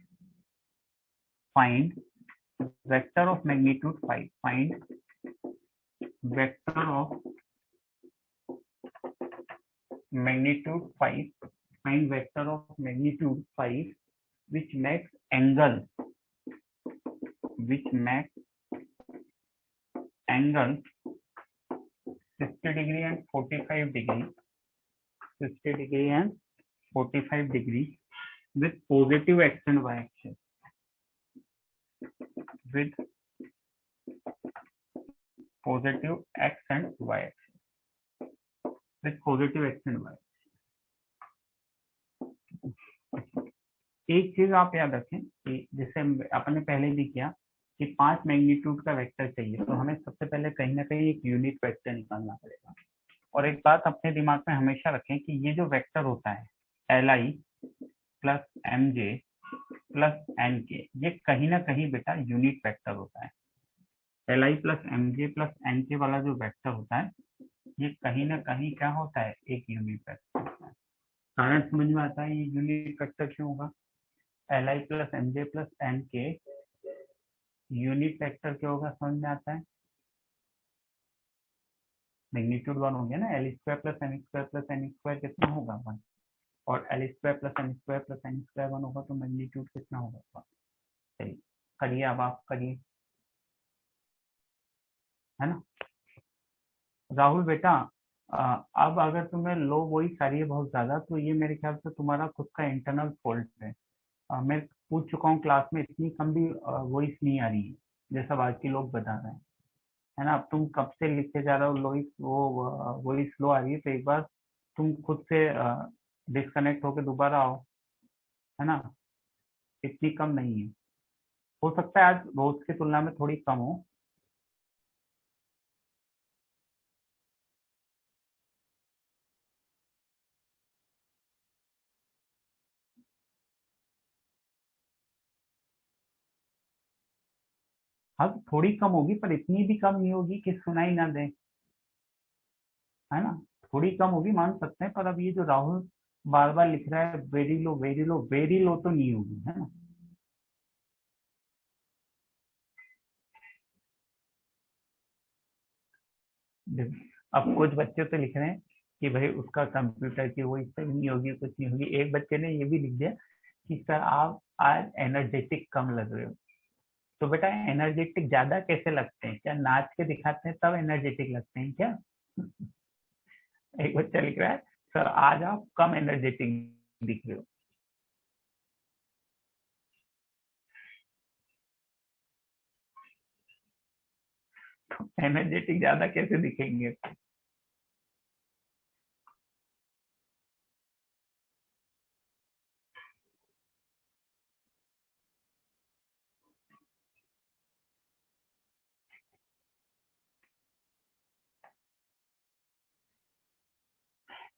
A: Find vector of magnitude 5. Find vector of magnitude 5. Find vector of magnitude 5 which makes angle, which makes angle 60 degree and 45 degree, 60 degree and 45 degree with positive x and y axis, with positive x and y axis, with positive x and y. एक चीज आप याद रखें कि जैसे अपन ने पहले भी किया कि 5 मैग्नीट्यूड का वेक्टर चाहिए, तो हमें सबसे पहले कहीं ना कहीं एक यूनिट वेक्टर निकालना पड़ेगा. और एक बात अपने दिमाग में हमेशा रखें कि ये जो वेक्टर होता है l i plus m j plus n k, ये कहीं ना कहीं बेटा यूनिट वेक्टर होता है. L i plus m j plus n k वाला जो वेक्टर होता है, ये कहीं ना कहीं क्या होता है, एक यूनिट वेक्टर होता है. कारण समझ में आता है ये यूनिट वेक्टर क्यों होगा. L i plus m j plus n k unit vector क्या होगा, समझ में आता है. मैग्नीट्यूड 1 हो गया ना. L square plus n square plus n square कितना होगा 1, और l square plus n square plus n square 1 होगा, तो मैग्नीट्यूड कितना होगा 1. चलिए करिए, अब आप करिए, है ना. राहुल बेटा, अब अगर तुम्हें लो वॉइस आ रही है बहुत ज्यादा, तो ये मेरे ख्याल से तुम्हारा खुद का इंटरनल फॉल्ट है. मैं पूछ चुका हूँ क्लास में, इतनी कम भी वॉइस नहीं आ रही है जैसा बाकी लोग बता रहे हैं, है ना. अब तुम कब से लिखते जा रहे हो वॉइस, वो वॉइस लो आ रही है, तो एक बार तुम खुद से डिस्कनेक्ट होकर दोबारा आओ, है ना. इतनी कम नहीं है. हो सकता है आज रोज की तुलना में थोड़ी कम हो, हद थोड़ी कम होगी पर इतनी भी कम नहीं होगी कि सुनाई ना दे, है ना। थोड़ी कम होगी मान सकते हैं, पर अब ये जो राहुल बार बार लिख रहा है very low very low, very low तो नहीं होगी, है ना। अब कुछ बच्चे तो लिख रहे हैं कि भाई उसका कंप्यूटर की वो इससे नहीं होगी, कुछ नहीं होगी। एक बच्चे ने ये भी लिख दिया कि सर आप आज एनर्जेटिक कम लग रहे हो। तो बेटा एनर्जेटिक ज्यादा कैसे लगते हैं, क्या नाच के दिखाते हैं तब एनर्जेटिक लगते हैं क्या? एक बच्चा लिख रहा है सर आज आप कम एनर्जेटिक दिख रहे हो। तो एनर्जेटिक ज्यादा कैसे दिखेंगे?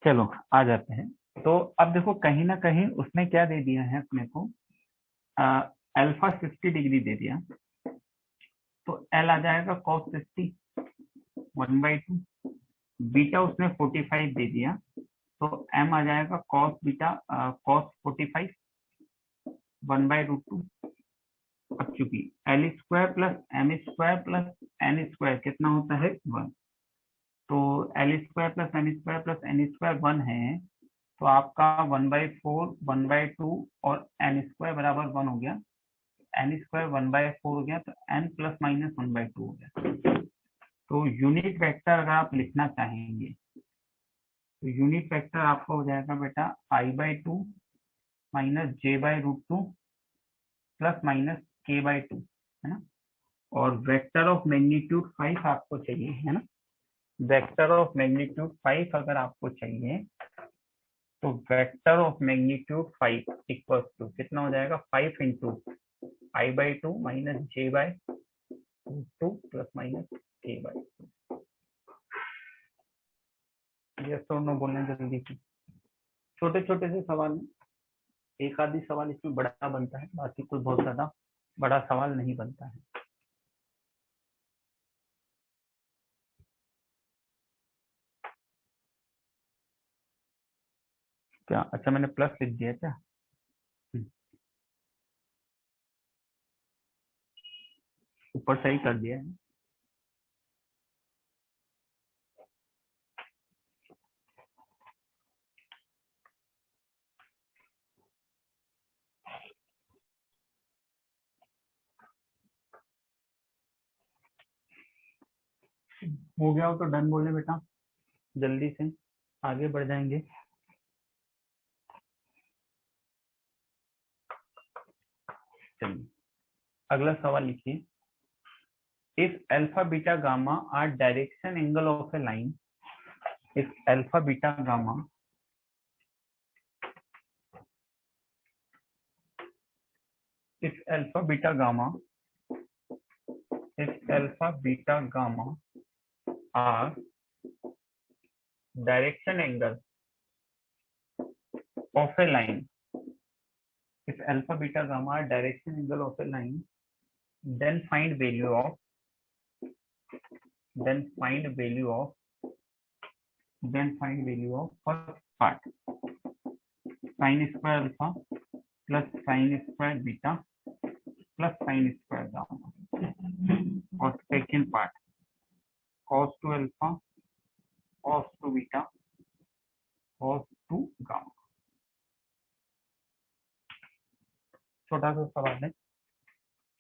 A: चलो आ जाते हैं। तो अब देखो कहीं ना कहीं उसने क्या दे दिया है अपने को, अल्फा 60 डिग्री दे दिया। तो एल आ जाएगा कॉस 60 1/2। बीटा उसने 45 दे दिया, तो एम आ जाएगा कॉस बीटा कॉस 45 1/√2। अब चूंकि l square plus m square plus n square कितना होता है 1, तो l square plus m square plus n square 1 है। तो आपका 1/4 1/2 और एन स्क्वायर बराबर 1 हो गया। एन स्क्वायर 1/4 हो गया, तो एन प्लस माइनस 1/2 हो गया। तो यूनिट वेक्टर अगर आप लिखना चाहेंगे तो यूनिट वेक्टर आपका हो जाएगा बेटा I/2 minus J/√2 plus minus K/2, है ना। और वेक्टर ऑफ मैग्नीट्यूड 5 आपको चाहिए, है ना। वेक्टर ऑफ मैग्नीट्यूड 5 अगर आपको चाहिए तो vector of magnitude 5 equals to कितना हो जाएगा 5 into I/2 minus J/√2 plus minus K/2। Yes और नो बोलना जल्दी से। छोटे छोटे से सवाल हैं, एक आधी सवाल इसमें बड़ा बनता है, बाकी कोई बहुत ज्यादा बड़ा सवाल नहीं बनता है। क्या अच्छा मैंने प्लस लिख दिया क्या? हम्म, ऊपर सही कर दिया है। हो गया हो तो डन बोले बेटा, जल्दी से आगे बढ़ जाएंगे। चलिए अगला सवाल लिखिए। If alpha beta gamma are direction angle of a line, if alpha beta gamma, if alpha beta gamma, if alpha beta gamma are direction angle of a line, if alpha beta gamma are direction angle of a line, then find value of, then find value of, then find value of first part sin square alpha plus sin square beta plus sin square gamma, और second part cos 2 alpha cos 2 beta cos 2 gamma। छोटा सा सवाल है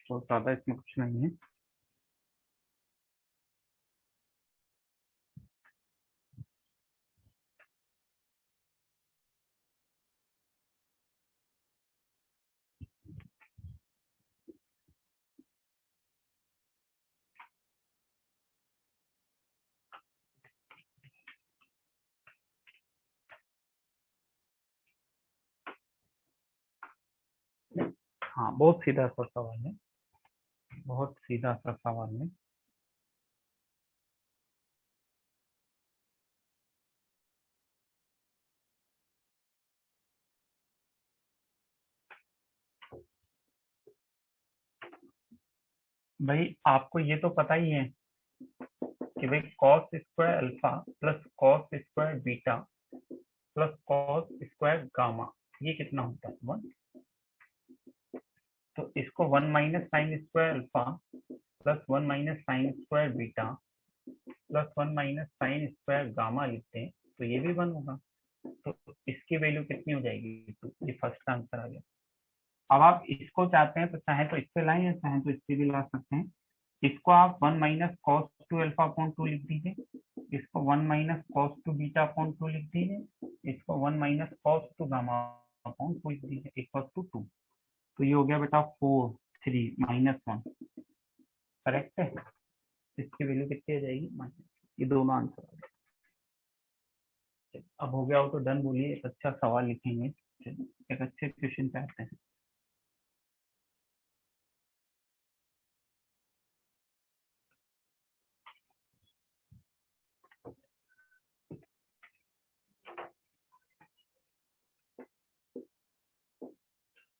A: तो ज्यादा इसमें कुछ नहीं है। हाँ बहुत सीधा सा सवाल है, बहुत सीधा सा सवाल है। भाई आपको ये तो पता ही है कि भाई cos square alpha plus cos square beta plus cos square gamma ये कितना होता है 1। तो इसको 1 minus sine square alpha plus 1 minus sine square beta plus 1 minus sine square gamma लिखते हैं तो ये भी 1 होगा। तो इसकी वैल्यू कितनी हो जाएगी 2। ये फर्स्ट का आंसर आ गया। अब आप इसको चाहते हैं तो चाहे तो इससे लाएं या चाहे तो इससे भी ला सकते हैं। इसको आप 1 minus cos two alpha upon 2 लिख दीजिए, इसको 1 minus cos two beta upon 2 लिख दीजिए, इसको 1 minus cos two gamma upon 2 लिख दीजिए इक्वल टू 2। तो ये हो गया बेटा 4 3 माइनस 1। करेक्ट है। इसकी वैल्यू कितनी आ जाएगी माइनस। ये दोनों आंसर आ गए। अब हो गया हो तो डन बोलिए, एक अच्छा सवाल लिखेंगे। एक अच्छे क्वेश्चन पे आते हैं।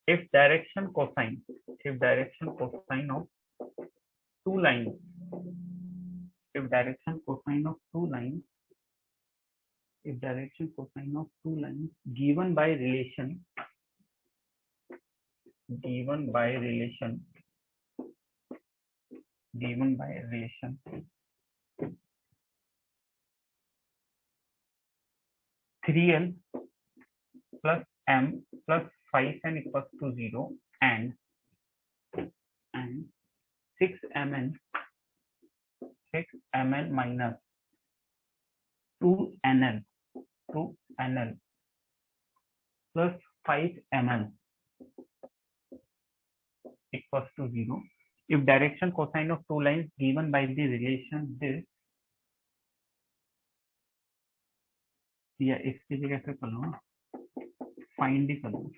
A: if direction cosine if direction cosine of two lines if direction cosine of two lines if direction cosine of two lines given by relation given by relation given by relation 3l plus m plus 5n equals to 0 and 6mn 6mn minus 2nl 2nl plus 5ml equals to 0 if direction cosine of two lines given by the relation this या इसकी जगह से कर लो, फाइंड ही कर लो।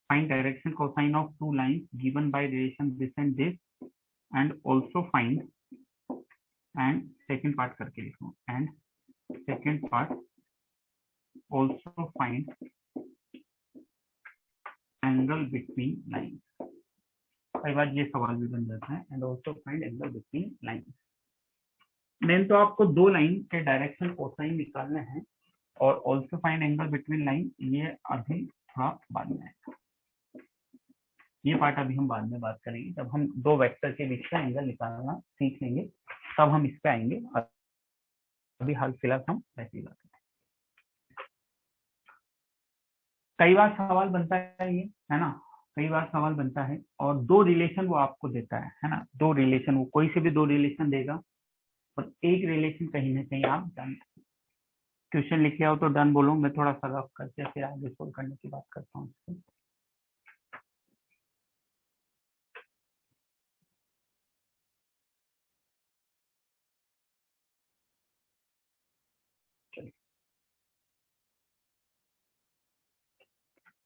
A: Find direction cosine of two lines given by relation this and this and also find and second part करके लिखो and second part also find angle between lines. कई बार ये सवाल भी बन जाता है and also find angle between lines. Main तो आपको दो लाइन के डायरेक्शन कोसाइन निकालने हैं और also find angle between line ये अभी थोड़ा बाद में आएगा। ये पार्ट अभी हम बाद में बात करेंगे जब हम दो वेक्टर के बीच का एंगल निकालना सीख लेंगे तब हम इस पे आएंगे। अभी हाल फिलहाल हम वैसे ही बात करें। कई बार सवाल बनता है ये, है ना, कई बार सवाल बनता है और दो रिलेशन वो आपको देता है ना, दो रिलेशन वो कोई से भी दो रिलेशन देगा और एक रिलेशन कहीं ना कहीं आप जानते। क्वेश्चन लिख लिया हो तो डन बोलो, मैं थोड़ा सा रफ करके फिर आगे सोल्व करने की बात करता हूँ।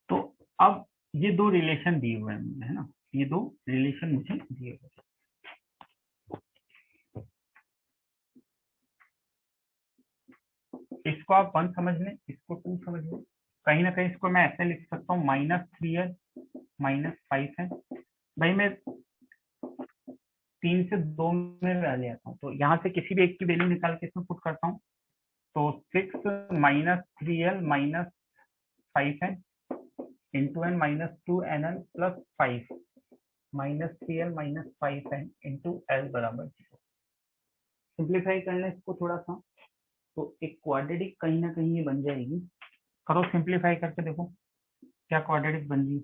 A: तो अब ये दो रिलेशन दिए हुए हैं मुझे, है ना, ये दो रिलेशन मुझे दिए हुए हैं। इसको आप 1 समझ लें, इसको 2 समझ लें, कहीं ना कहीं इसको मैं ऐसे लिख सकता हूँ -3l -5 है। भाई मैं 3 से 2 में ले आता हूँ तो यहाँ से किसी भी एक की वैल्यू निकाल के इसमें पुट करता हूँ तो 6 -3l -5 है into n -2nl plus 5 -3l -5 है इंटू l बराबर 0। सिंप्लीफाई कर लें इसको थोड़ा सा तो एक क्वाड्रेटिक कहीं ना कहीं ये बन जाएगी। करो सिंप्लीफाई करके देखो क्या क्वाड्रेटिक बन गई।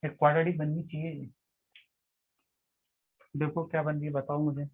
A: एक क्वाड्रेटिक बननी चाहिए। देखो क्या बन गई बताओ मुझे।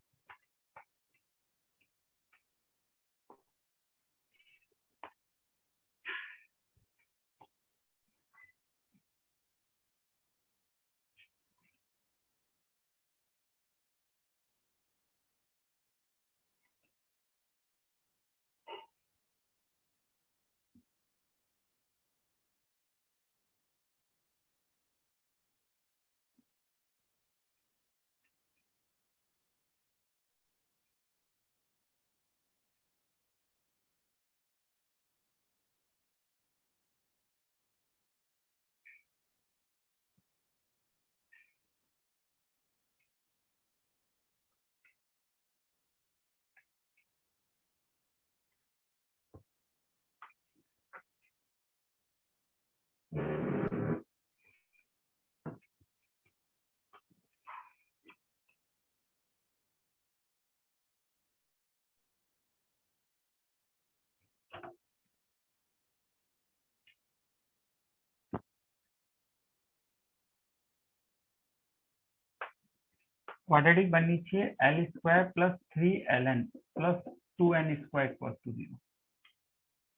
A: क्वाड्रेटिक बननी चाहिए l square plus 3ln plus 2n square equal to 0।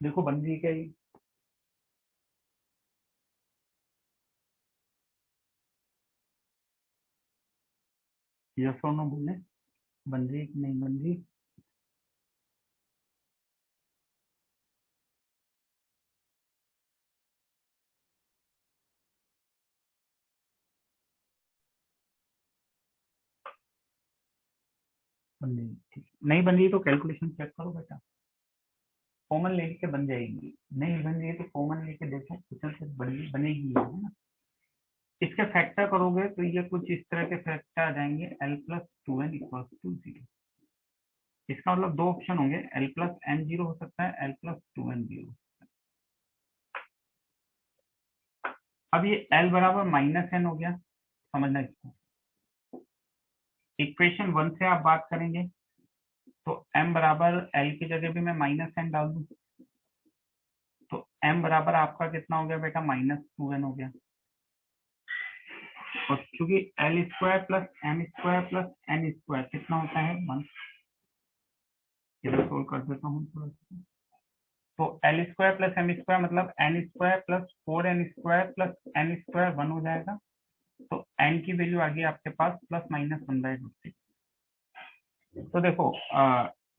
A: देखो बन रही है क्या ये? यस और नो बोले, बन रही है कि नहीं बन रही? बन रही है, ठीक। नहीं बन रही तो कैलकुलेशन चेक करो बेटा, कॉमन लेके बन जाएगी। नहीं बन रही है तो कॉमन लेके देखो, कुछ से बनेगी, है ना। इसके फैक्टर करोगे तो ये कुछ इस तरह के फैक्टर आ जाएंगे, L plus 2n equal to 0। इसका मतलब दो ऑप्शन होंगे, एल प्लस एन 0 हो सकता है, एल प्लस 2n 0। अब ये एल बराबर माइनस एन हो गया, समझना इसको। इक्वेशन 1 से आप बात करेंगे तो m बराबर एल की जगह भी मैं माइनस एन डाल दूं, तो m बराबर आपका कितना हो गया बेटा, -2n हो गया। और चूंकि l square plus m square plus n square कितना होता है 1। इधर सोल्व कर देता हूँ थोड़ा सा। तो l square plus m square मतलब n square plus 4n square plus n square 1 हो जाएगा। तो एन की वैल्यू आ गई आपके पास +-1/√6। तो देखो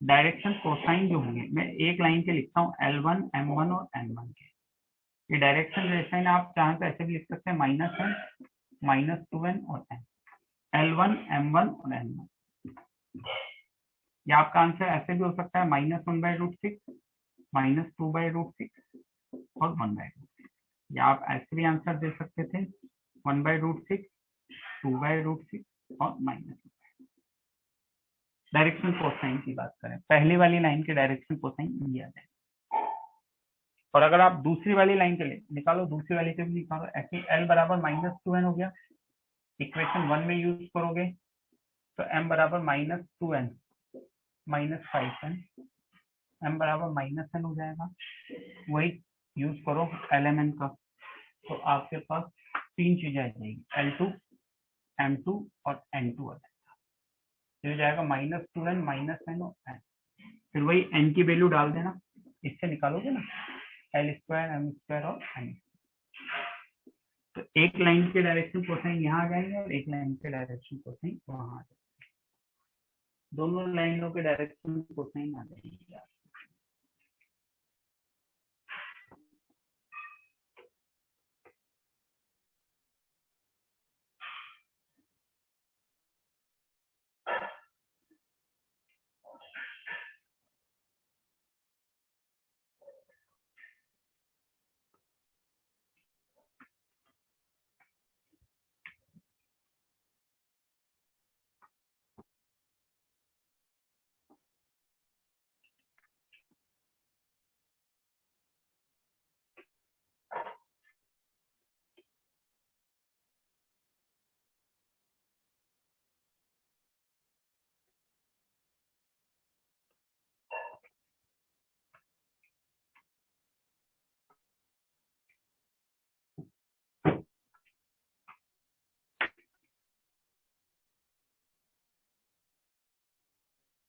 A: डायरेक्शन कोसाइन जो होंगे, मैं एक लाइन के लिखता हूँ L1 M1 और N1 के। ये डायरेक्शन कोसाइन आप चाहें तो ऐसे भी लिख सकते हैं, -n -2n और n, L1 M1 और N1। या आपका आंसर ऐसे भी हो सकता है -1/√6 -2/√6 और 1/√6। या आप ऐसे भी आंसर दे सकते थे 1/√6 2/√6 और -। डायरेक्शन कोसाइन की बात करें, पहली वाली लाइन के डायरेक्शन कोसाइन ये आ जाए। और अगर आप दूसरी वाली लाइन के लिए निकालो, दूसरी वाली के भी निकालो, ऐसे एल बराबर -2n हो गया, इक्वेशन 1 में यूज करोगे तो m बराबर -2n -5n, m बराबर -n हो जाएगा। वही यूज करो lmn का, तो आपके पास तीन चीजें आ जाएगी, L2 M2 और N2 आ जाएगा। तो हो जाएगा -2n -n और n। फिर वही n की वैल्यू डाल देना, इससे निकालोगे ना एल स्क्वायर एम स्क्वायर और एन। तो एक लाइन के डायरेक्शन कोसाइन यहाँ आ जाएंगे और एक लाइन के डायरेक्शन कोसाइन वहां आ जाएंगे। दोनों लाइनों के डायरेक्शन कोसाइन आ जाएंगे।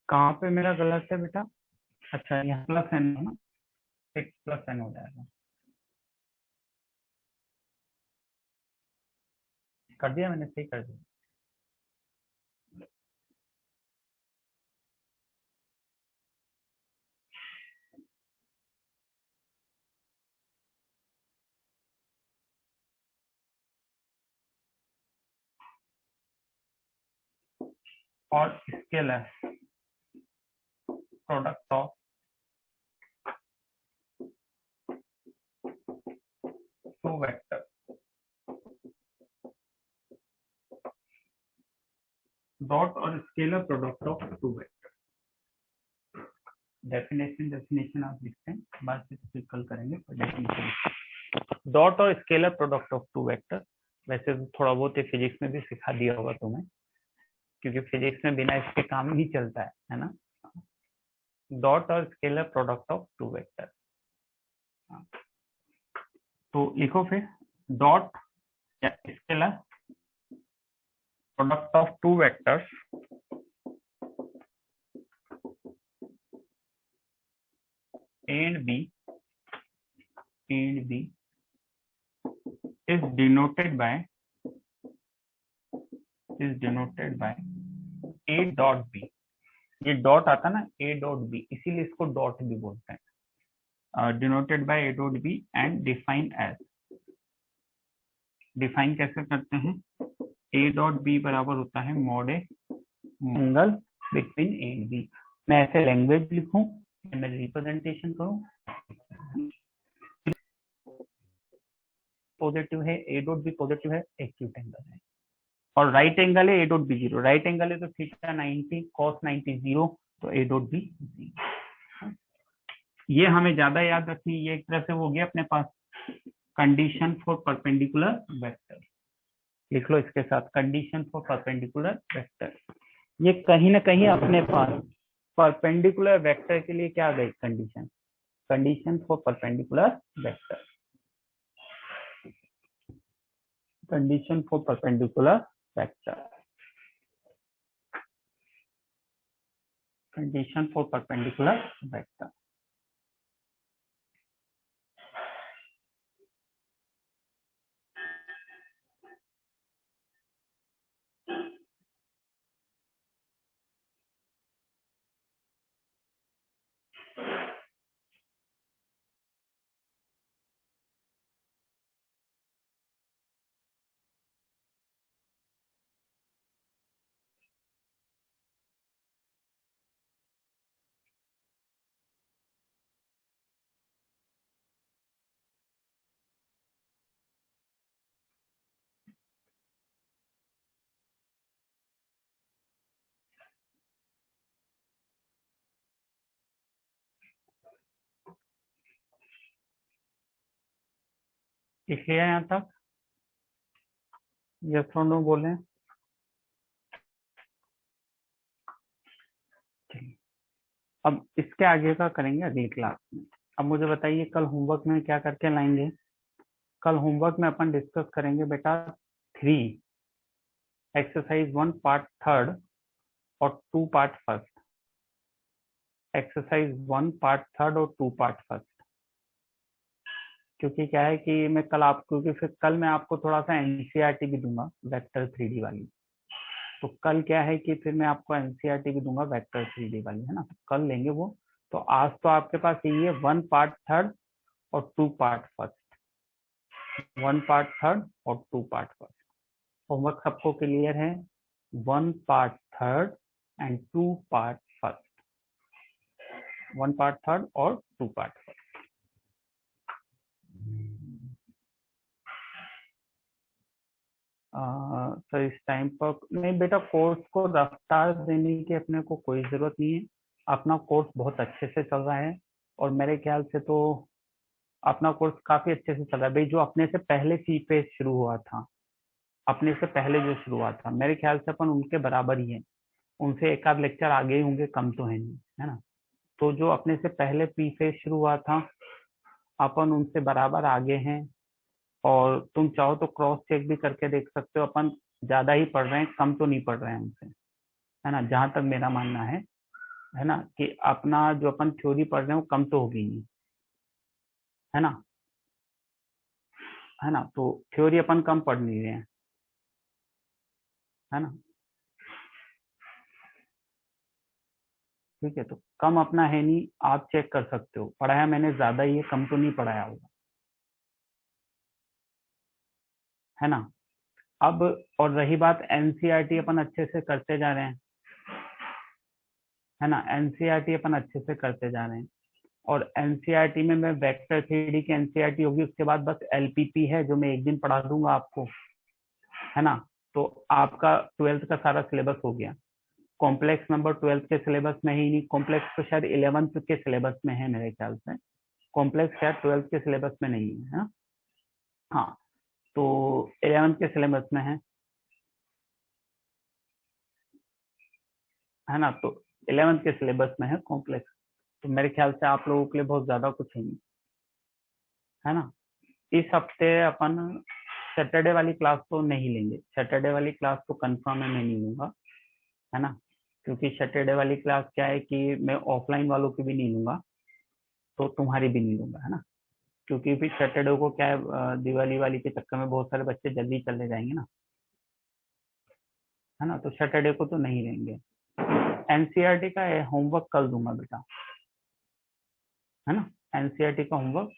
A: कहाँ पे मेरा गलत है बेटा? अच्छा यहाँ प्लस एन है ना, 6 + n हो जाएगा। कर दिया मैंने, सही कर दिया। और scalar product of two vector, dot और scalar product of two vector. Definition आप लिखते हैं, बाद में कल करेंगे डेफिनेशन। डॉट और scalar product of two vector, वैसे तो थोड़ा बहुत फिजिक्स में भी सिखा दिया होगा तुम्हें, क्योंकि फिजिक्स में बिना इसके काम नहीं चलता है ना। डॉट और scalar product of two vector. तो लिखो फिर, डॉट या scalar product of two vectors and B is denoted by a dot b। ये डॉट आता ना a डॉट b, इसीलिए इसको डॉट भी बोलते हैं। Denoted by a dot b and define as, define कैसे करते हैं, a डॉट b बराबर होता है mod A angle between a and b। मैं ऐसे लैंग्वेज लिखूं, मैं रिप्रेजेंटेशन करूं, पॉजिटिव है, a डॉट b पॉजिटिव है, एक्यूट एंगल है, और राइट एंगल है a dot B zero, right angle है तो थीटा 90 cos 90 जीरो, तो a डॉट बी जीरो। ये हमें ज्यादा याद रखनी, ये एक तरह से हो गया अपने पास कंडीशन फॉर परपेंडिकुलर वेक्टर। लिख लो इसके साथ, कंडीशन फॉर परपेंडिकुलर वेक्टर। ये कहीं ना कहीं अपने पास परपेंडिकुलर वेक्टर के लिए क्या गई condition, condition for perpendicular vector, condition for perpendicular vector, condition for perpendicular vector. लिख लिया यहाँ तक, यस और नो बोले। अब इसके आगे का करेंगे अगली क्लास में। अब मुझे बताइए कल होमवर्क में क्या करके लाएंगे। कल होमवर्क में अपन डिस्कस करेंगे बेटा 3, एक्सरसाइज 1 पार्ट थर्ड और 2 part first, exercise 1 part third और 2 पार्ट फर्स्ट। क्योंकि क्या है कि मैं कल आपको, क्योंकि फिर कल मैं आपको थोड़ा सा एनसीईआरटी भी दूंगा वेक्टर 3D वाली। तो कल क्या है कि फिर मैं आपको एनसीईआरटी भी दूंगा वेक्टर 3D वाली, है ना, तो कल लेंगे वो। तो आज तो आपके पास यही है 1 पार्ट थर्ड और 2 पार्ट फर्स्ट, 1 पार्ट थर्ड और 2 पार्ट फर्स्ट। होमवर्क सबको क्लियर है, 1 part third and 2 part first, 1 part third और 2 पार्ट फर्स्ट। तो इस टाइम पर नहीं बेटा, कोर्स को रफ्तार देने की अपने को कोई जरूरत नहीं है। अपना कोर्स बहुत अच्छे से चल रहा है, और मेरे ख्याल से तो अपना कोर्स काफी अच्छे से चल रहा है भाई। जो अपने से पहले सी पे शुरू हुआ था, अपने से पहले जो शुरू हुआ था, मेरे ख्याल से अपन उनके बराबर ही है, उनसे एक आध लेक्चर आगे ही होंगे, कम तो है नहीं, है ना। तो जो अपने से पहले पी फेज शुरू हुआ था, अपन उनसे बराबर आगे हैं। और तुम चाहो तो क्रॉस चेक भी करके देख सकते हो, अपन ज्यादा ही पढ़ रहे हैं, कम तो नहीं पढ़ रहे हैं उनसे, है ना, जहां तक मेरा मानना है ना, कि अपना जो अपन थ्योरी पढ़ रहे हैं वो कम तो होगी नहीं, है ना, है ना। तो थ्योरी अपन कम पढ़ नहीं रहे हैं, है ना, ठीक है। तो कम अपना है नहीं, आप चेक कर सकते हो, पढ़ाया मैंने ज्यादा ही है, कम तो नहीं पढ़ाया होगा, है ना। अब और रही बात एनसीईआरटी, अपन अच्छे से करते जा रहे हैं, है ना, एनसीईआरटी अपन अच्छे से करते जा रहे हैं। और एनसीईआरटी में मैं वेक्टर थ्री की एनसीईआरटी होगी, उसके बाद बस एलपीपी है जो मैं एक दिन पढ़ा दूंगा आपको, है ना। तो आपका 12th का सारा सिलेबस हो गया। कॉम्प्लेक्स नंबर 12th के सिलेबस में ही नहीं, कॉम्प्लेक्स तो शायद 11th के सिलेबस में है मेरे ख्याल से, कॉम्प्लेक्स शायद 12th के सिलेबस में नहीं है, ना। हाँ, तो 11th के सिलेबस में है ना। तो 11th के सिलेबस में है कॉम्प्लेक्स, तो मेरे ख्याल से आप लोगों के लिए बहुत ज्यादा कुछ है नहीं, है ना। इस हफ्ते अपन सैटरडे वाली क्लास तो नहीं लेंगे, सैटरडे वाली क्लास तो कंफर्म है मैं नहीं लूंगा, है ना, क्योंकि सैटरडे वाली क्लास क्या है कि मैं ऑफलाइन वालों की भी नहीं लूंगा, तो तुम्हारी भी नहीं लूंगा, है ना, क्योंकि फिर सैटरडे को क्या है, दिवाली वाली के चक्कर में बहुत सारे बच्चे जल्दी चले जाएंगे ना, है ना, तो सैटरडे को तो नहीं लेंगे। एनसीईआरटी का होमवर्क कल दूंगा बेटा, है ना, एनसीईआरटी का होमवर्क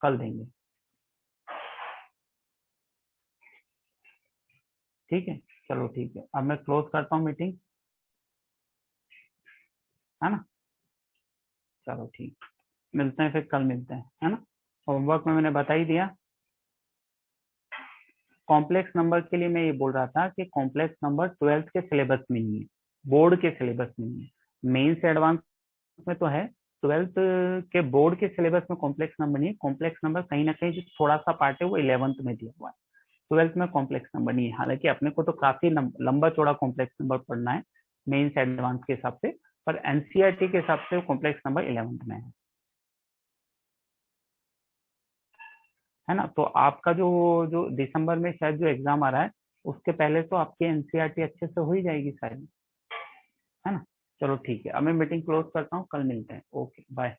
A: कल देंगे, ठीक है। चलो ठीक है, अब मैं क्लोज करता हूँ मीटिंग, है ना, चलो ठीक, मिलते हैं फिर कल मिलते हैं, है ना। होमवर्क में मैंने बता ही दिया। कॉम्प्लेक्स नंबर के लिए मैं ये बोल रहा था कि कॉम्प्लेक्स नंबर 12th के सिलेबस में नहीं है, बोर्ड के सिलेबस में नहीं है, मेन से एडवांस में तो है, 12th के बोर्ड के सिलेबस में कॉम्प्लेक्स नंबर नहीं है। कॉम्प्लेक्स नंबर कहीं ना कहीं जो थोड़ा सा पार्ट है वो 11th में दिया हुआ है, 12th में कॉम्प्लेक्स नंबर नहीं है। हालांकि अपने को तो काफी लंबा चौड़ा कॉम्प्लेक्स नंबर पढ़ना है मेन से एडवांस के हिसाब से, पर एनसीईआरटी के हिसाब से कॉम्प्लेक्स नंबर 11th में है ना। तो आपका जो जो दिसंबर में शायद जो एग्जाम आ रहा है उसके पहले तो आपकी एनसीईआरटी अच्छे से हो ही जाएगी शायद, है ना। चलो ठीक है, अब मैं मीटिंग क्लोज करता हूँ, कल मिलते हैं, ओके बाय।